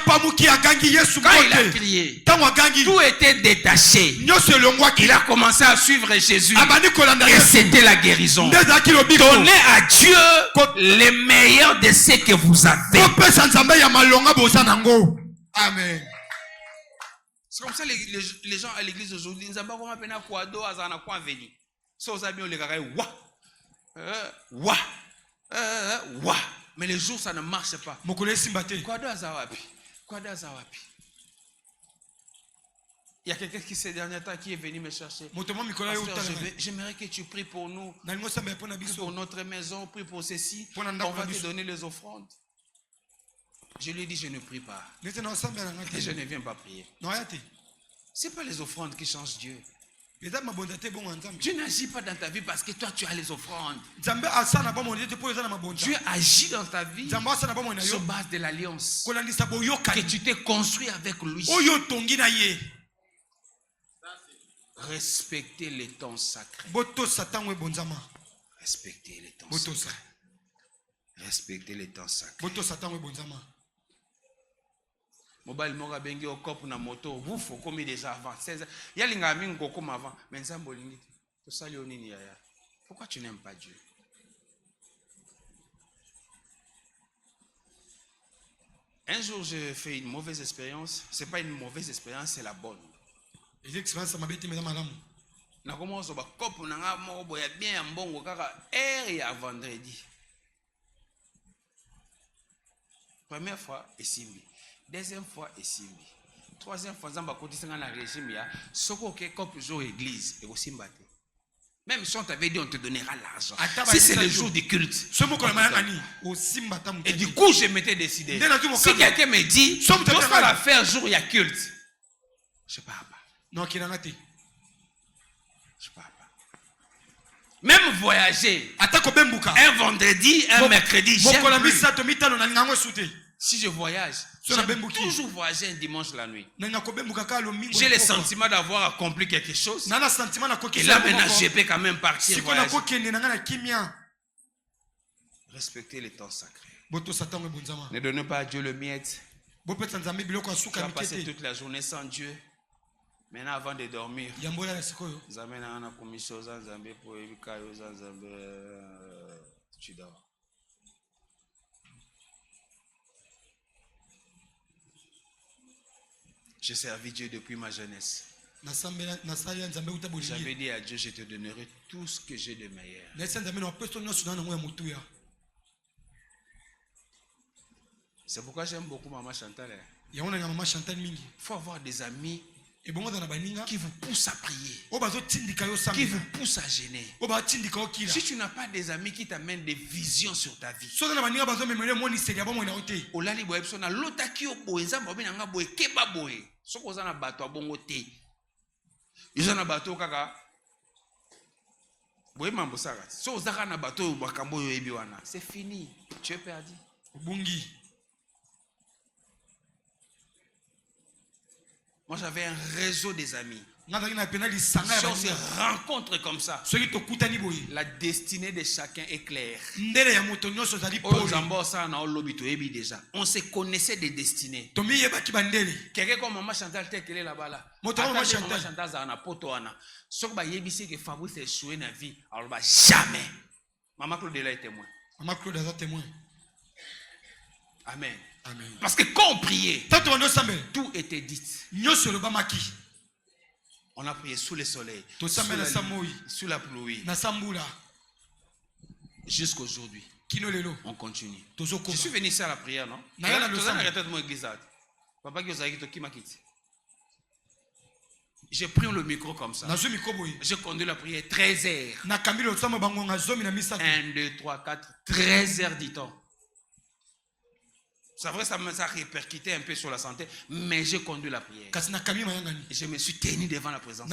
Quand il a crié, tout était détaché. Il a commencé à suivre Jésus et c'était la guérison. Donnez à Dieu le meilleur de ce que vous avez. Amen. C'est comme ça les gens à l'église aujourd'hui, ils n'ont pas vraiment peine à quoi d'eau, à quoi venir. Sauf ça, bien, les gars, mais les jours, ça ne marche pas. Quoi d'eau, il y a quelqu'un qui ces derniers temps qui est venu me chercher. J'aimerais que tu pries pour nous. Prie pour notre maison, prie pour ceci. On va te donner les offrandes. Je lui ai dit, je ne prie pas. Et je ne viens pas prier. Ce n'est pas les offrandes qui changent Dieu. Dieu n'agit pas dans ta vie parce que toi tu as les offrandes. Dieu agit dans ta vie sur base de l'alliance que tu t'es construit avec lui. Respectez les temps sacrés. Respectez les temps sacrés. Respectez les temps sacrés. Mobile moga bengi au cop na moto vous faut comme déjà avant 16 ya linga mingi comme avant mais nzambo lingi to sali onini ya pourquoi tu n'aimes pas Dieu? Un jour j'ai fait une mauvaise expérience, c'est pas une mauvaise expérience, c'est la bonne. Les expériences m'a bêté mesdames madame na comment so ba cop na nga moko boya bien mbongo kaka heure ya vendredi. Première fois et simbi. Deuxième fois, et simbi. Troisième fois, Zamba côté dans la régime, ya soko ke cop jour église et aussi mbaté. Même si on t'avait dit on te donnera l'argent. Si c'est le jour du culte. Et du coup, je m'étais décidé. Si quelqu'un me dit, on va la faire jour il y a culte. Je ne pars pas. Non, qui n'a pas. Je pars pas. Même voyager. Un vendredi, un mercredi, j'aime plus. Si je voyage, j'aime toujours voyager un dimanche la nuit. J'ai le sentiment d'avoir accompli quelque chose. Et là maintenant, je peux quand même partir voyager. Respectez les temps sacrés. Ne donnez pas à Dieu le miette. Tu vas passer toute la journée sans Dieu. Maintenant, avant de dormir, tu dors. J'ai servi Dieu depuis ma jeunesse. J'avais dit à Dieu, je te donnerai tout ce que j'ai de meilleur. C'est pourquoi j'aime beaucoup Maman Chantal. Il faut avoir des amis qui vous poussent à prier, qui vous poussent à gêner. Si tu n'as pas des amis qui t'amènent des visions sur ta vie, c'est fini, tu es perdu. Moi, j'avais un réseau des amis. Si on se rencontre comme ça, la destinée de chacun est claire. On se connaissait des destinées. Quelqu'un comme Maman Chantal, elle est là-bas. Maman Chantal, Fabrice a échoué dans la vie. Alors, jamais. Maman Claude est témoin. Maman Claude est témoin. Amen. Amen. Parce que quand on priait, tout était dit. On a prié sous le soleil, sous la pluie, jusqu'aujourd'hui. On continue. Je suis venu ici à la prière, non? J'ai pris le micro comme ça. J'ai conduit la prière 13 heures. 1, 2, 3, 4, 13 heures dit-on. C'est vrai, ça a répercuté un peu sur la santé, mais j'ai conduit la prière. Et je me suis tenu devant la présence.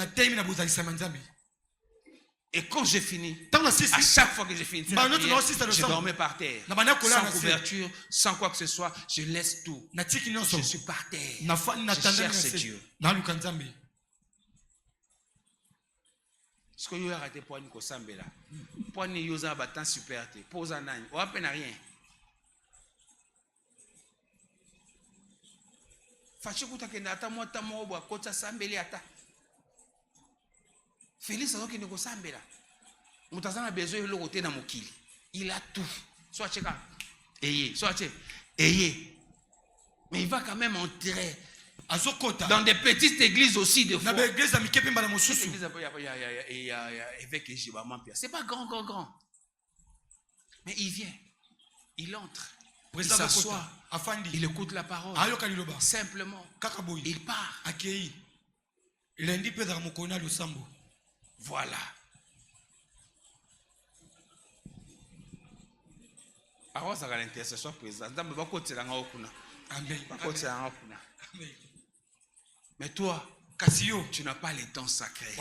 Et quand j'ai fini, à chaque fois que j'ai fini, je dormais par terre. Sans couverture, sans quoi que ce soit, je laisse tout. Je suis par terre. Je cherche Dieu. Ce que vous avez raté pour nous, c'est que pour nous, vous avez un super thé. Pour vous, vous n'avez rien. Félix a besoin de l'autre dans mokili. Il a tout. Soit mais il va quand même entrer dans des petites églises aussi de fois. C'est pas grand. Mais il vient. Il entre. Il s'assoit. Il écoute la parole. Simplement. Il part. Voilà. L'intercession présente. Mais toi, tu n'as pas les dons sacrés.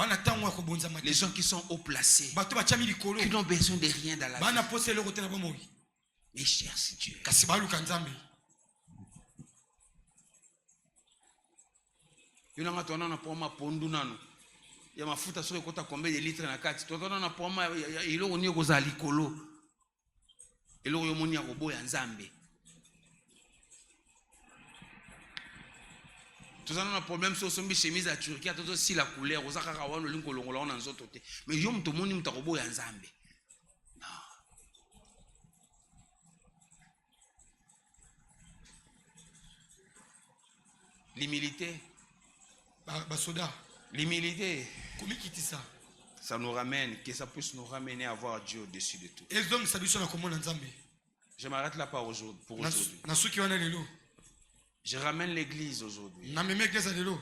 Les gens qui sont haut placés, qui n'ont besoin de rien dans la vie. Mais cherche Dieu. Il y a mafuta sur kota combien de litres na kati. Toi na poma il o ni koza likolo. Elo yo moni akobo ya Nzambe. Tous on a un problème sur son chemise à Turquie, tout aussi la couleur, aux akaka wan le linko longola on nzoto te. Mais yo mto moni mtakobo ya Nzambe. Non. L'humilité. Basoda. L'humilité, ça nous ramène, que ça puisse nous ramener à voir Dieu au-dessus de tout. Je m'arrête là pour aujourd'hui. Je ramène l'église aujourd'hui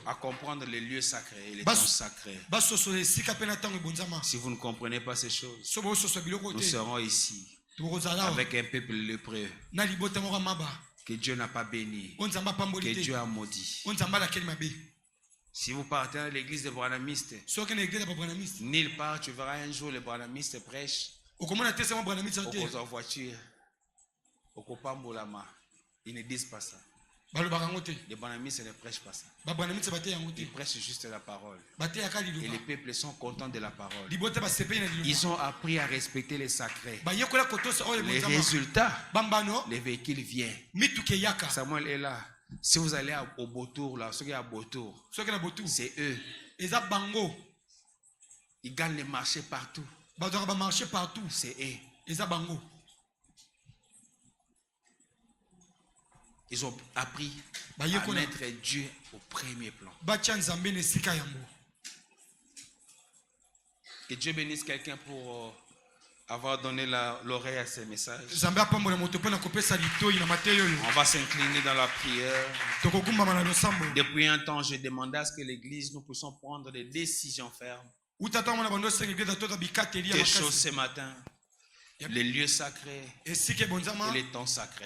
à comprendre les lieux sacrés et les temps sacrés. Si vous ne comprenez pas ces choses, nous serons ici avec un peuple lépreux que Dieu n'a pas béni, que Dieu a maudit. Si vous partez à l'église des branhamistes, nulle part tu verras un jour les branhamistes prêchent. Au voiture, au Kopambolama, ils ne disent pas ça. Les branhamistes ne prêchent pas ça. Ils prêchent juste la parole. Et les peuples sont contents de la parole. Ils ont appris à respecter les sacrés. Les résultats, les véhicules viennent. Samuel est là. Si vous allez au Beautour, là, ceux qui sont à Beautour, c'est eux. Ils gagnent les marchés partout. C'est eux. Ils ont appris à mettre Dieu au premier plan. Que Dieu bénisse quelqu'un pour avoir donné l'oreille à ces messages. On va s'incliner dans la prière. Depuis un temps, je demandais à ce que l'Église, nous puissions prendre des décisions fermes. Quelque chose ce matin. Les lieux sacrés et les temps sacrés.